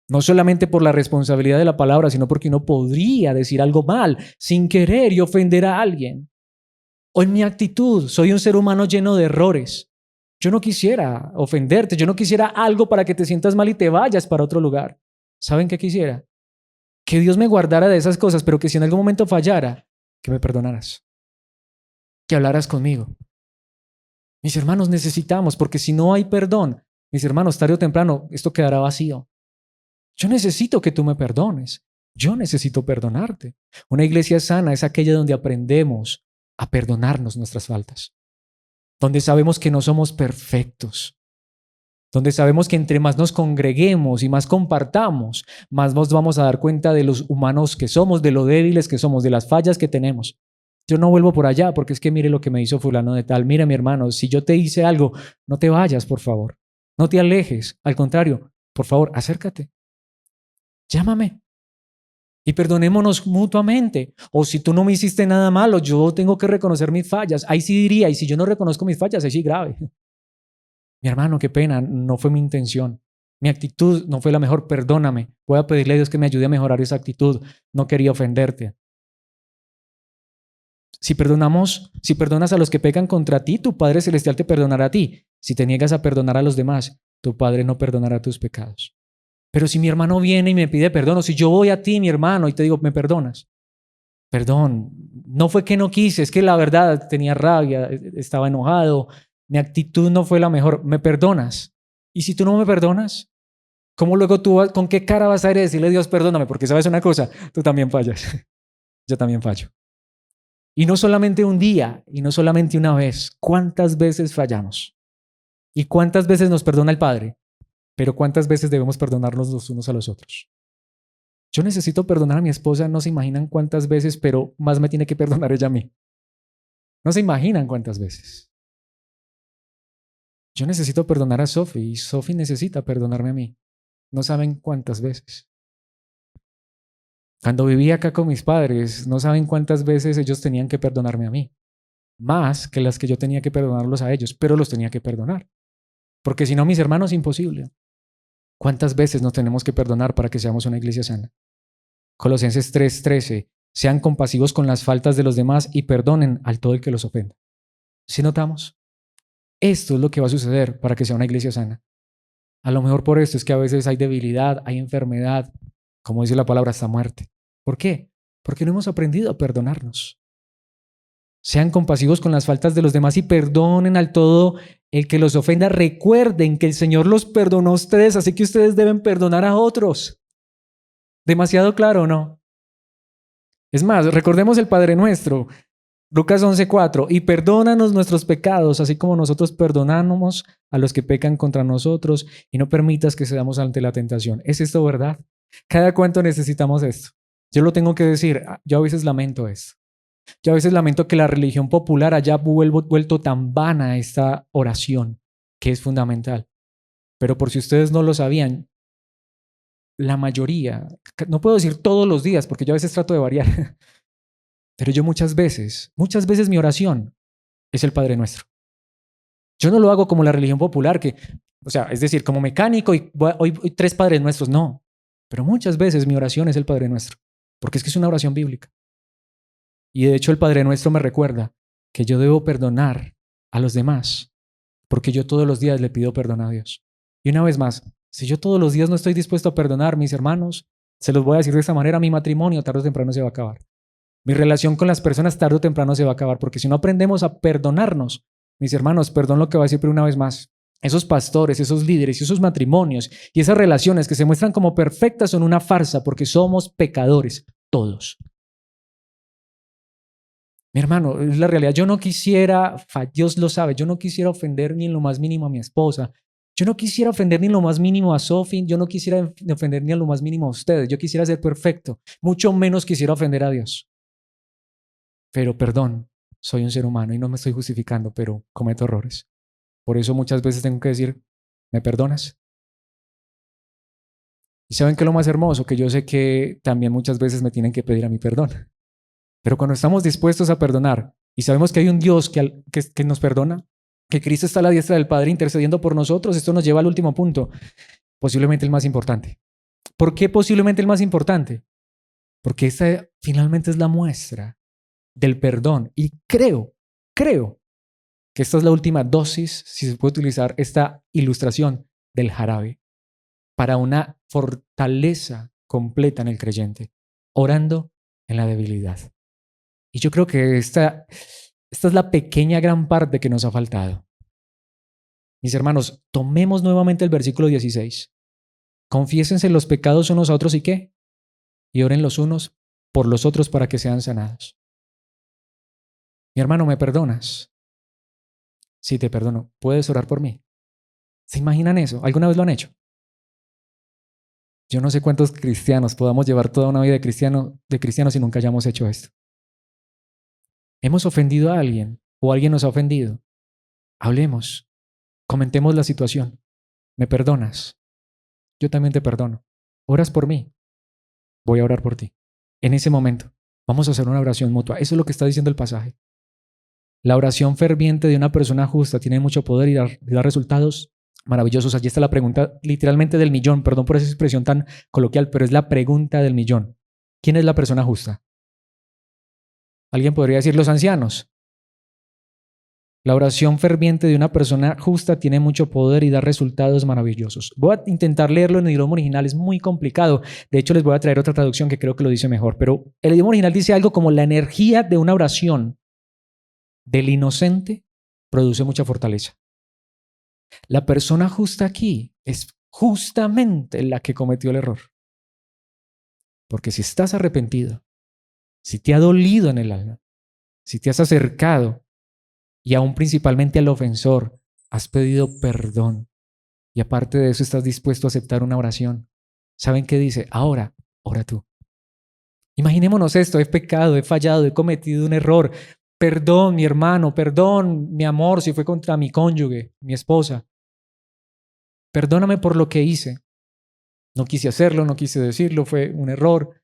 no solamente por la responsabilidad de la palabra, sino porque uno podría decir algo mal sin querer y ofender a alguien. O en mi actitud, soy un ser humano lleno de errores. Yo no quisiera ofenderte, yo no quisiera algo para que te sientas mal y te vayas para otro lugar. ¿Saben qué quisiera? Que Dios me guardara de esas cosas, pero que si en algún momento fallara, que me perdonaras, que hablaras conmigo. Mis hermanos, necesitamos, porque si no hay perdón, mis hermanos, tarde o temprano, esto quedará vacío. Yo necesito que tú me perdones. Yo necesito perdonarte. Una iglesia sana es aquella donde aprendemos a perdonarnos nuestras faltas, donde sabemos que no somos perfectos, donde sabemos que entre más nos congreguemos y más compartamos, más nos vamos a dar cuenta de los humanos que somos, de lo débiles que somos, de las fallas que tenemos. Yo no vuelvo por allá porque es que mire lo que me hizo fulano de tal. Mira, mi hermano, si yo te hice algo, no te vayas, por favor. No te alejes. Al contrario, por favor, acércate. Llámame. Y perdonémonos mutuamente. O si tú no me hiciste nada malo, yo tengo que reconocer mis fallas. Ahí sí diría, y si yo no reconozco mis fallas, ahí sí grave. Mi hermano, qué pena, no fue mi intención. Mi actitud no fue la mejor, perdóname. Voy a pedirle a Dios que me ayude a mejorar esa actitud. No quería ofenderte. Si perdonas a los que pecan contra ti, tu Padre Celestial te perdonará a ti. Si te niegas a perdonar a los demás, tu Padre no perdonará tus pecados. Pero si mi hermano viene y me pide perdón, o si yo voy a ti, mi hermano, y te digo, ¿me perdonas? Perdón, no fue que no quise, es que la verdad tenía rabia, estaba enojado, mi actitud no fue la mejor. ¿Me perdonas? Y si tú no me perdonas, ¿cómo luego con qué cara vas a ir a decirle a Dios, perdóname? Porque sabes una cosa, tú también fallas. Yo también fallo. Y no solamente un día, y no solamente una vez. ¿Cuántas veces fallamos? ¿Y cuántas veces nos perdona el Padre? Pero ¿cuántas veces debemos perdonarnos los unos a los otros? Yo necesito perdonar a mi esposa, no se imaginan cuántas veces, pero más me tiene que perdonar ella a mí. No se imaginan cuántas veces. Yo necesito perdonar a Sophie y Sophie necesita perdonarme a mí. No saben cuántas veces. Cuando vivía acá con mis padres, no saben cuántas veces ellos tenían que perdonarme a mí. Más que las que yo tenía que perdonarlos a ellos, pero los tenía que perdonar. Porque si no, mis hermanos, imposible. ¿Cuántas veces nos tenemos que perdonar para que seamos una iglesia sana? Colosenses 3:13. Sean compasivos con las faltas de los demás y perdonen al todo el que los ofenda. ¿Sí notamos? Esto es lo que va a suceder para que sea una iglesia sana. A lo mejor por esto es que a veces hay debilidad, hay enfermedad, como dice la palabra, hasta muerte. ¿Por qué? Porque no hemos aprendido a perdonarnos. Sean compasivos con las faltas de los demás y perdonen al todo el que los ofenda. Recuerden que el Señor los perdonó a ustedes, así que ustedes deben perdonar a otros. ¿Demasiado claro o no? Es más, recordemos el Padre Nuestro, Lucas 11:4, y perdónanos nuestros pecados, así como nosotros perdonamos a los que pecan contra nosotros, y no permitas que cedamos ante la tentación. ¿Es esto verdad? ¿Cada cuánto necesitamos esto? Yo lo tengo que decir, yo a veces lamento esto. Yo a veces lamento que la religión popular haya vuelto tan vana esta oración, que es fundamental. Pero por si ustedes no lo sabían, la mayoría, no puedo decir todos los días, porque yo a veces trato de variar, pero yo muchas veces mi oración es el Padre Nuestro. Yo no lo hago como la religión popular, es decir, como mecánico y hoy 3 Padres Nuestros, no. Pero muchas veces mi oración es el Padre Nuestro, porque es que es una oración bíblica. Y de hecho el Padre Nuestro me recuerda que yo debo perdonar a los demás, porque yo todos los días le pido perdón a Dios. Y una vez más, si yo todos los días no estoy dispuesto a perdonar a mis hermanos, se los voy a decir de esta manera, mi matrimonio tarde o temprano se va a acabar. Mi relación con las personas tarde o temprano se va a acabar, porque si no aprendemos a perdonarnos, mis hermanos, perdón lo que voy a decir, pero una vez más, esos pastores, esos líderes y esos matrimonios y esas relaciones que se muestran como perfectas son una farsa, porque somos pecadores todos. Mi hermano, es la realidad. Yo no quisiera, Dios lo sabe, yo no quisiera ofender ni en lo más mínimo a mi esposa. Yo no quisiera ofender ni en lo más mínimo a Sophie. Yo no quisiera ofender ni en lo más mínimo a ustedes. Yo quisiera ser perfecto. Mucho menos quisiera ofender a Dios. Pero perdón, soy un ser humano y no me estoy justificando, pero cometo errores. Por eso muchas veces tengo que decir, ¿me perdonas? Y saben que lo más hermoso, que yo sé que también muchas veces me tienen que pedir a mí perdón. Pero cuando estamos dispuestos a perdonar y sabemos que hay un Dios que nos perdona, que Cristo está a la diestra del Padre intercediendo por nosotros, esto nos lleva al último punto, posiblemente el más importante. ¿Por qué posiblemente el más importante? Porque esta finalmente es la muestra del perdón. Y creo que esta es la última dosis, si se puede utilizar esta ilustración del jarabe, para una fortaleza completa en el creyente, orando en la debilidad. Y yo creo que esta es la pequeña gran parte que nos ha faltado. Mis hermanos, tomemos nuevamente el versículo 16. Confiésense los pecados unos a otros y ¿qué? Y oren los unos por los otros para que sean sanados. Mi hermano, ¿me perdonas? Sí, te perdono. ¿Puedes orar por mí? ¿Se imaginan eso? ¿Alguna vez lo han hecho? Yo no sé cuántos cristianos podamos llevar toda una vida de cristianos y nunca hayamos hecho esto. ¿Hemos ofendido a alguien o alguien nos ha ofendido? Hablemos, comentemos la situación. ¿Me perdonas? Yo también te perdono. ¿Oras por mí? Voy a orar por ti. En ese momento, vamos a hacer una oración mutua. Eso es lo que está diciendo el pasaje. La oración ferviente de una persona justa tiene mucho poder y da resultados maravillosos. Allí está la pregunta literalmente del millón. Perdón por esa expresión tan coloquial, pero es la pregunta del millón. ¿Quién es la persona justa? Alguien podría decir los ancianos. La oración ferviente de una persona justa tiene mucho poder y da resultados maravillosos. Voy a intentar leerlo en el idioma original, es muy complicado. De hecho, les voy a traer otra traducción que creo que lo dice mejor. Pero el idioma original dice algo como la energía de una oración del inocente produce mucha fortaleza. La persona justa aquí es justamente la que cometió el error. Porque si estás arrepentido, si te ha dolido en el alma, si te has acercado y aún principalmente al ofensor, has pedido perdón y aparte de eso estás dispuesto a aceptar una oración, ¿saben qué dice? Ahora, ora tú. Imaginémonos esto, he pecado, he fallado, he cometido un error. Perdón, mi hermano, perdón, mi amor, si fue contra mi cónyuge, mi esposa. Perdóname por lo que hice. No quise hacerlo, no quise decirlo, fue un error.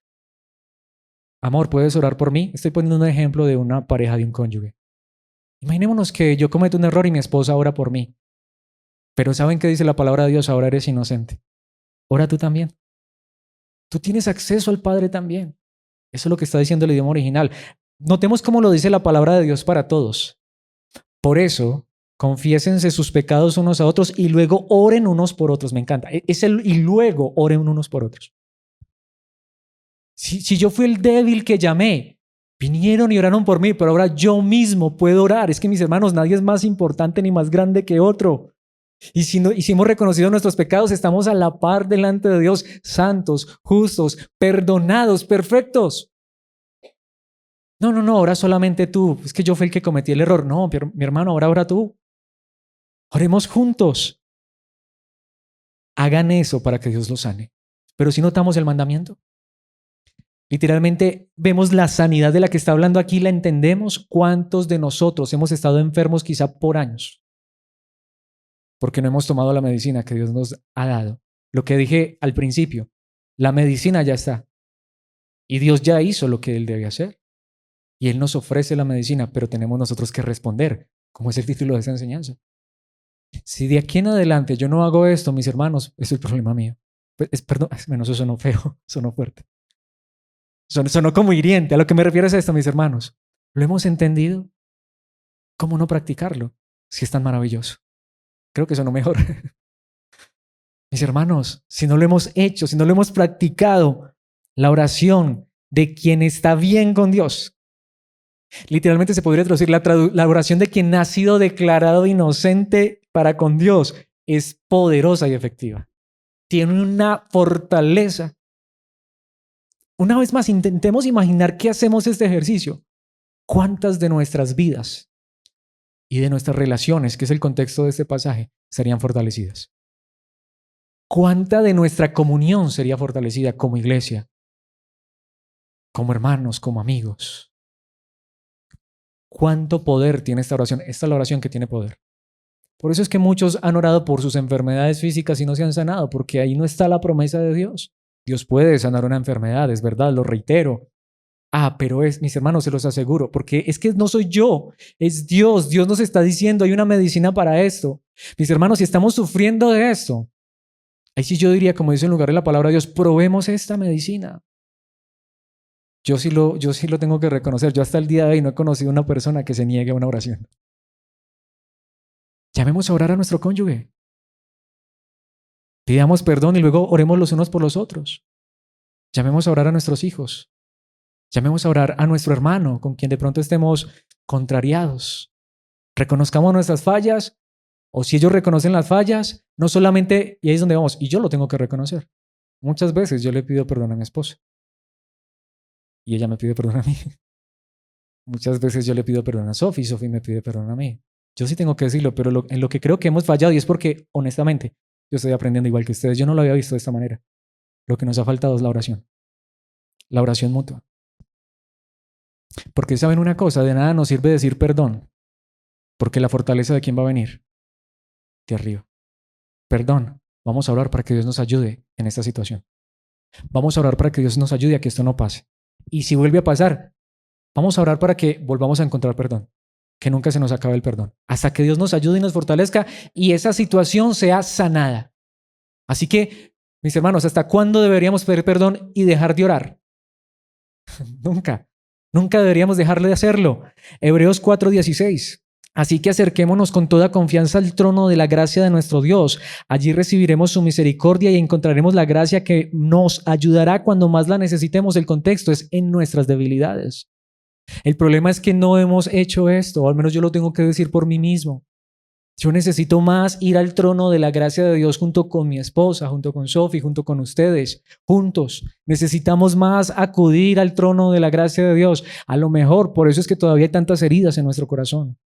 Amor, ¿puedes orar por mí? Estoy poniendo un ejemplo de una pareja, de un cónyuge. Imaginémonos que yo cometo un error y mi esposa ora por mí. Pero ¿saben qué dice la palabra de Dios? Ahora eres inocente. Ora tú también. Tú tienes acceso al Padre también. Eso es lo que está diciendo el idioma original. Notemos cómo lo dice la palabra de Dios para todos. Por eso, confiésense sus pecados unos a otros y luego oren unos por otros. Me encanta. Y luego oren unos por otros. Si yo fui el débil que llamé, vinieron y oraron por mí, pero ahora yo mismo puedo orar. Es que mis hermanos, nadie es más importante ni más grande que otro. Y si hemos reconocido nuestros pecados, estamos a la par delante de Dios, santos, justos, perdonados, perfectos. No, ahora solamente tú. Es que yo fui el que cometí el error. No, mi hermano, ahora tú. Oremos juntos. Hagan eso para que Dios los sane. Pero si notamos el mandamiento, literalmente vemos la sanidad de la que está hablando aquí, la entendemos. ¿Cuántos de nosotros hemos estado enfermos quizá por años? Porque no hemos tomado la medicina que Dios nos ha dado. Lo que dije al principio, la medicina ya está. Y Dios ya hizo lo que Él debe hacer. Y Él nos ofrece la medicina, pero tenemos nosotros que responder, como es el título de esta enseñanza. Si de aquí en adelante yo no hago esto, mis hermanos, es el problema mío. Perdón, menos eso sonó feo, sonó fuerte. Sonó como hiriente. A lo que me refiero es a esto, mis hermanos. ¿Lo hemos entendido? ¿Cómo no practicarlo si es tan maravilloso? Creo que sonó mejor. Mis hermanos, si no lo hemos hecho, si no lo hemos practicado, la oración de quien está bien con Dios, literalmente se podría traducir la oración de quien ha sido declarado inocente para con Dios, es poderosa y efectiva. Tiene una fortaleza. Una vez más, intentemos imaginar qué hacemos este ejercicio. ¿Cuántas de nuestras vidas y de nuestras relaciones, que es el contexto de este pasaje, serían fortalecidas? ¿Cuánta de nuestra comunión sería fortalecida como iglesia, como hermanos, como amigos? ¿Cuánto poder tiene esta oración? Esta es la oración que tiene poder. Por eso es que muchos han orado por sus enfermedades físicas y no se han sanado, porque ahí no está la promesa de Dios. Dios puede sanar una enfermedad, es verdad, lo reitero. Pero mis hermanos, se los aseguro, porque es que no soy yo, es Dios. Dios nos está diciendo, hay una medicina para esto. Mis hermanos, si estamos sufriendo de esto, ahí sí yo diría, como dice en lugar de la palabra de Dios, probemos esta medicina. Yo sí lo tengo que reconocer. Yo hasta el día de hoy no he conocido una persona que se niegue a una oración. Llamemos a orar a nuestro cónyuge. Pidamos perdón y luego oremos los unos por los otros. Llamemos a orar a nuestros hijos. Llamemos a orar a nuestro hermano con quien de pronto estemos contrariados. Reconozcamos nuestras fallas, o si ellos reconocen las fallas, no solamente, y ahí es donde vamos, y yo lo tengo que reconocer. Muchas veces yo le pido perdón a mi esposa y ella me pide perdón a mí. Muchas veces yo le pido perdón a Sophie y Sophie me pide perdón a mí. Yo sí tengo que decirlo, pero en lo que creo que hemos fallado, y es porque, honestamente, yo estoy aprendiendo igual que ustedes, yo no lo había visto de esta manera. Lo que nos ha faltado es la oración mutua. Porque saben una cosa, de nada nos sirve decir perdón, porque la fortaleza de quién va a venir, de arriba. Perdón, vamos a orar para que Dios nos ayude en esta situación. Vamos a orar para que Dios nos ayude a que esto no pase. Y si vuelve a pasar, vamos a orar para que volvamos a encontrar perdón, que nunca se nos acabe el perdón, hasta que Dios nos ayude y nos fortalezca y esa situación sea sanada. Así que, mis hermanos, ¿hasta cuándo deberíamos pedir perdón y dejar de orar? Nunca deberíamos dejarle de hacerlo. Hebreos 4:16. Así que acerquémonos con toda confianza al trono de la gracia de nuestro Dios. Allí recibiremos su misericordia y encontraremos la gracia que nos ayudará cuando más la necesitemos. El contexto es en nuestras debilidades. El problema es que no hemos hecho esto, o al menos yo lo tengo que decir por mí mismo. Yo necesito más ir al trono de la gracia de Dios junto con mi esposa, junto con Sophie, junto con ustedes, juntos. Necesitamos más acudir al trono de la gracia de Dios. A lo mejor, por eso es que todavía hay tantas heridas en nuestro corazón.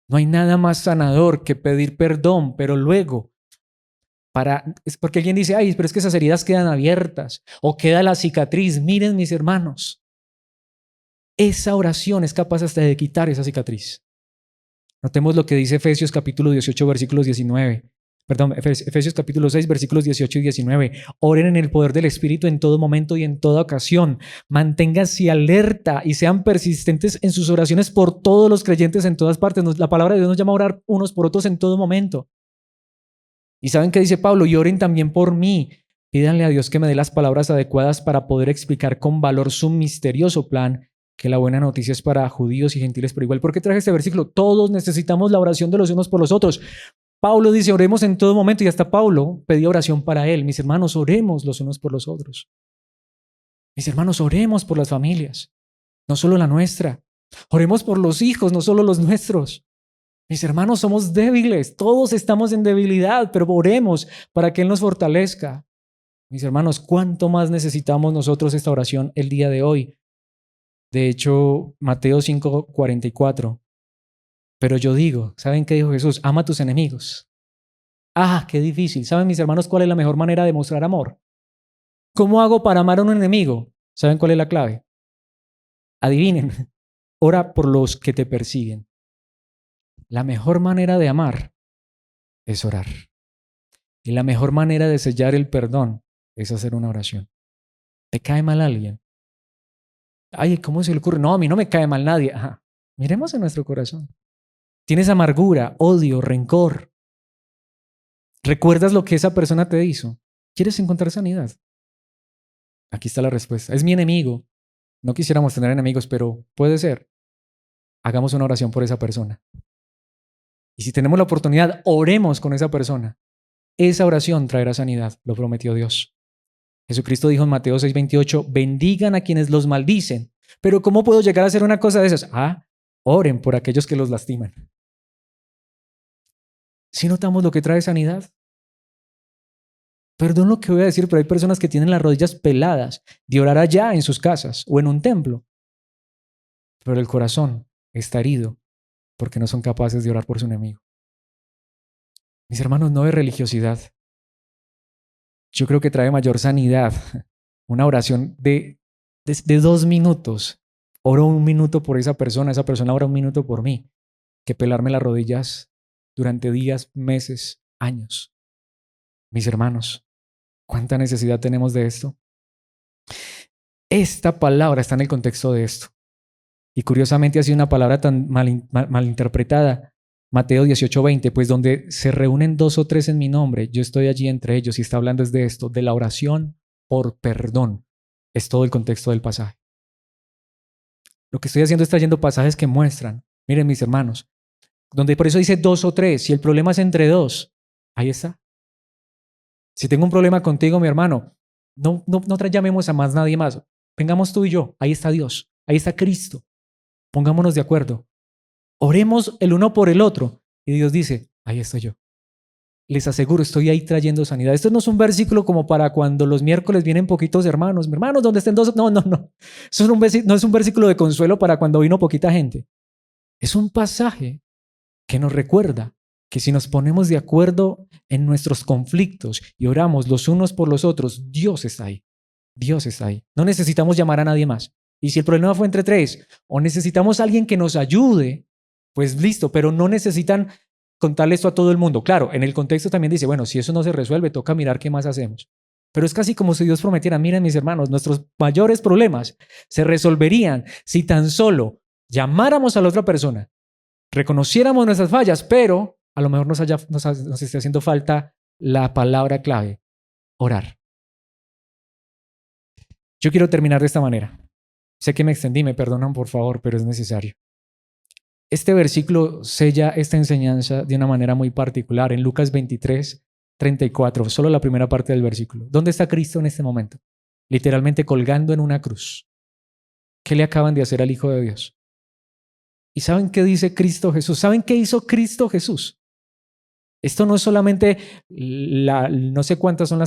No hay nada más sanador que pedir perdón, pero luego, es porque alguien dice, ay, pero es que esas heridas quedan abiertas o queda la cicatriz. Miren, mis hermanos, esa oración es capaz hasta de quitar esa cicatriz. Notemos lo que dice Efesios capítulo 18, versículos 19. Perdón, Efesios capítulo 6, versículos 18 y 19. Oren en el poder del Espíritu en todo momento y en toda ocasión. Manténganse alerta y sean persistentes en sus oraciones por todos los creyentes en todas partes. La palabra de Dios nos llama a orar unos por otros en todo momento. ¿Y saben qué dice Pablo? Y oren también por mí. Pídanle a Dios que me dé las palabras adecuadas para poder explicar con valor su misterioso plan, que la buena noticia es para judíos y gentiles por igual. ¿Por qué traje este versículo? Todos necesitamos la oración de los unos por los otros. Pablo dice, oremos en todo momento, y hasta Pablo pedía oración para él. Mis hermanos, oremos los unos por los otros. Mis hermanos, oremos por las familias, no solo la nuestra. Oremos por los hijos, no solo los nuestros. Mis hermanos, somos débiles, todos estamos en debilidad, pero oremos para que Él nos fortalezca. Mis hermanos, ¿cuánto más necesitamos nosotros esta oración el día de hoy? De hecho, Mateo 5:44. Pero yo digo, ¿saben qué dijo Jesús? Ama a tus enemigos. Ah, qué difícil. ¿Saben, mis hermanos, cuál es la mejor manera de mostrar amor? ¿Cómo hago para amar a un enemigo? ¿Saben cuál es la clave? Adivinen. Ora por los que te persiguen. La mejor manera de amar es orar. Y la mejor manera de sellar el perdón es hacer una oración. ¿Te cae mal alguien? Ay, ¿cómo se le ocurre? No, a mí no me cae mal nadie. Ajá. Miremos en nuestro corazón. ¿Tienes amargura, odio, rencor? ¿Recuerdas lo que esa persona te hizo? ¿Quieres encontrar sanidad? Aquí está la respuesta. Es mi enemigo. No quisiéramos tener enemigos, pero puede ser. Hagamos una oración por esa persona. Y si tenemos la oportunidad, oremos con esa persona. Esa oración traerá sanidad, lo prometió Dios. Jesucristo dijo en Mateo 6:28, bendigan a quienes los maldicen. Pero ¿cómo puedo llegar a hacer una cosa de esas? Oren por aquellos que los lastiman. ¿Sí notamos lo que trae sanidad? Perdón lo que voy a decir, pero hay personas que tienen las rodillas peladas de orar allá en sus casas o en un templo. Pero el corazón está herido porque no son capaces de orar por su enemigo. Mis hermanos, no es religiosidad. Yo creo que trae mayor sanidad una oración de 2 minutos. Oro 1 minuto por esa persona ora 1 minuto por mí, que pelarme las rodillas durante días, meses, años. Mis hermanos, ¿cuánta necesidad tenemos de esto? Esta palabra está en el contexto de esto. Y curiosamente ha sido una palabra tan mal interpretada. Mateo 18:20, pues donde se reúnen 2 o 3 en mi nombre, yo estoy allí entre ellos, y está hablando es de esto, de la oración por perdón. Es todo el contexto del pasaje. Lo que estoy haciendo es trayendo pasajes que muestran, miren mis hermanos, donde por eso dice 2 o 3, si el problema es entre 2, ahí está. Si tengo un problema contigo, mi hermano, no llamemos a más nadie más. Vengamos tú y yo, ahí está Dios, ahí está Cristo. Pongámonos de acuerdo. Oremos el uno por el otro. Y Dios dice, ahí estoy yo. Les aseguro, estoy ahí trayendo sanidad. Esto no es un versículo como para cuando los miércoles vienen poquitos hermanos. Hermanos, ¿dónde estén 2? No. Eso no es un versículo de consuelo para cuando vino poquita gente. Es un pasaje que nos recuerda que si nos ponemos de acuerdo en nuestros conflictos y oramos los unos por los otros, Dios está ahí. Dios está ahí. No necesitamos llamar a nadie más. Y si el problema fue entre 3 o necesitamos a alguien que nos ayude, pues listo, pero no necesitan contarle esto a todo el mundo. Claro, en el contexto también dice, bueno, si eso no se resuelve, toca mirar qué más hacemos. Pero es casi como si Dios prometiera, miren mis hermanos, nuestros mayores problemas se resolverían si tan solo llamáramos a la otra persona, reconociéramos nuestras fallas, pero a lo mejor nos esté haciendo falta la palabra clave, orar. Yo quiero terminar de esta manera. Sé que me extendí, me perdonan por favor, pero es necesario. Este versículo sella esta enseñanza de una manera muy particular en Lucas 23:34, solo la primera parte del versículo. ¿Dónde está Cristo en este momento? Literalmente colgando en una cruz. ¿Qué le acaban de hacer al Hijo de Dios? ¿Y saben qué dice Cristo Jesús? ¿Saben qué hizo Cristo Jesús? Esto no es solamente no sé cuántas son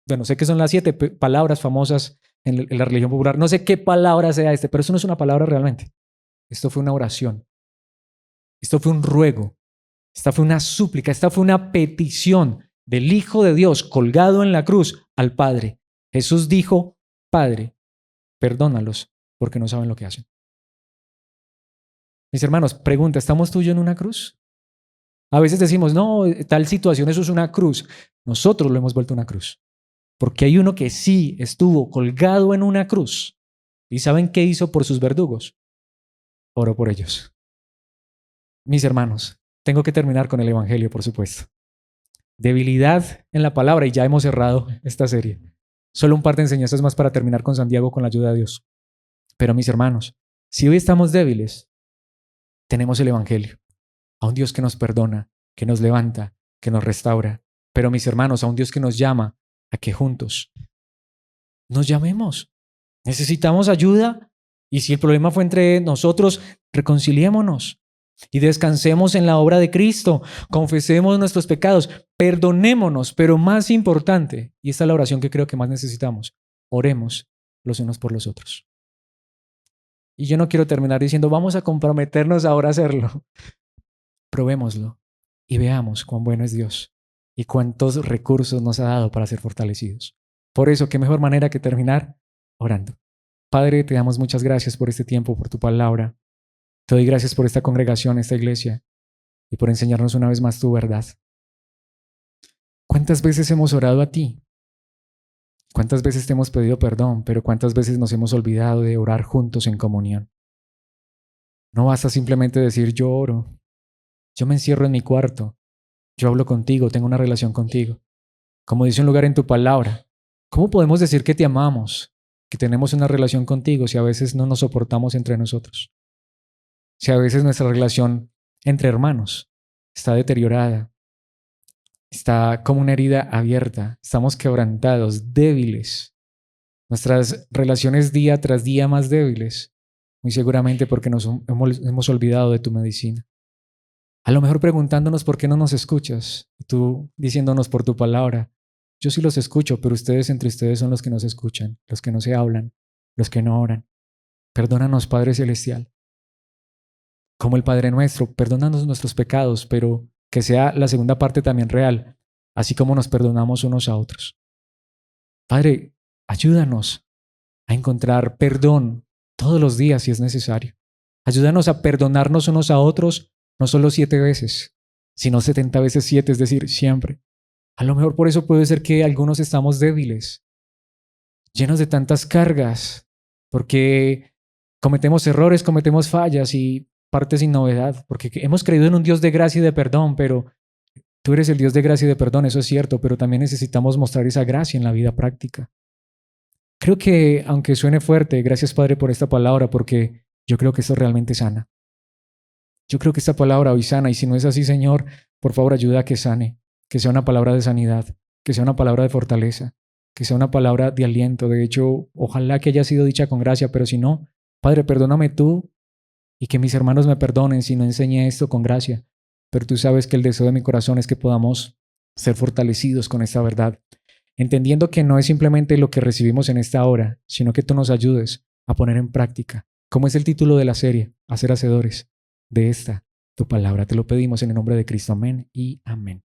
bueno, sé que son las 7 palabras famosas en la religión popular. No sé qué palabra sea pero eso no es una palabra realmente. Esto fue una oración. Esto fue un ruego. Esta fue una súplica. Esta fue una petición del Hijo de Dios colgado en la cruz al Padre. Jesús dijo, Padre, perdónalos porque no saben lo que hacen. Mis hermanos, pregunta, ¿estamos tú y yo en una cruz? A veces decimos, no, tal situación, eso es una cruz. Nosotros lo hemos vuelto una cruz. Porque hay uno que sí estuvo colgado en una cruz. ¿Y saben qué hizo por sus verdugos? Oró por ellos. Mis hermanos, tengo que terminar con el Evangelio, por supuesto. Debilidad en la palabra, y ya hemos cerrado esta serie. Solo un par de enseñanzas más para terminar con Santiago con la ayuda de Dios. Pero mis hermanos, si hoy estamos débiles, tenemos el Evangelio. A un Dios que nos perdona, que nos levanta, que nos restaura. Pero mis hermanos, a un Dios que nos llama a que juntos nos llamemos. Necesitamos ayuda y si el problema fue entre nosotros, reconciliémonos y descansemos en la obra de Cristo. Confesemos nuestros pecados, perdonémonos, pero más importante, y esta es la oración que creo que más necesitamos, oremos los unos por los otros. Y yo no quiero terminar diciendo, vamos a comprometernos ahora a hacerlo. Probémoslo y veamos cuán bueno es Dios y cuántos recursos nos ha dado para ser fortalecidos. Por eso, qué mejor manera que terminar orando. Padre, te damos muchas gracias por este tiempo, por tu palabra. Te doy gracias por esta congregación, esta iglesia, y por enseñarnos una vez más tu verdad. ¿Cuántas veces hemos orado a ti? ¿Cuántas veces te hemos pedido perdón? Pero ¿cuántas veces nos hemos olvidado de orar juntos en comunión? No basta simplemente decir yo oro. Yo me encierro en mi cuarto. Yo hablo contigo, tengo una relación contigo. Como dice un lugar en tu palabra, ¿cómo podemos decir que te amamos, que tenemos una relación contigo si a veces no nos soportamos entre nosotros? Si a veces nuestra relación entre hermanos está deteriorada, está como una herida abierta, estamos quebrantados, débiles. Nuestras relaciones día tras día más débiles, muy seguramente porque nos hemos olvidado de tu medicina. A lo mejor preguntándonos por qué no nos escuchas, y tú diciéndonos por tu palabra, yo sí los escucho, pero ustedes entre ustedes son los que no se escuchan, los que no se hablan, los que no oran. Perdónanos, Padre Celestial. Como el Padre nuestro, perdónanos nuestros pecados, pero que sea la segunda parte también real, así como nos perdonamos unos a otros. Padre, ayúdanos a encontrar perdón todos los días si es necesario. Ayúdanos a perdonarnos unos a otros, no solo 7 veces, sino 70 veces 7, es decir, siempre. A lo mejor por eso puede ser que algunos estamos débiles, llenos de tantas cargas, porque cometemos errores, cometemos fallas y parte sin novedad, porque hemos creído en un Dios de gracia y de perdón, pero tú eres el Dios de gracia y de perdón, eso es cierto, pero también necesitamos mostrar esa gracia en la vida práctica. Creo que, aunque suene fuerte, gracias Padre por esta palabra, porque yo creo que esto realmente sana. Yo creo que esta palabra hoy sana, y si no es así, Señor, por favor ayuda a que sane, que sea una palabra de sanidad, que sea una palabra de fortaleza, que sea una palabra de aliento. De hecho, ojalá que haya sido dicha con gracia, pero si no, Padre, perdóname tú y que mis hermanos me perdonen si no enseñé esto con gracia. Pero tú sabes que el deseo de mi corazón es que podamos ser fortalecidos con esta verdad, entendiendo que no es simplemente lo que recibimos en esta hora, sino que tú nos ayudes a poner en práctica, como es el título de la serie, a ser hacedores de esta tu palabra. Te lo pedimos en el nombre de Cristo. Amén y amén.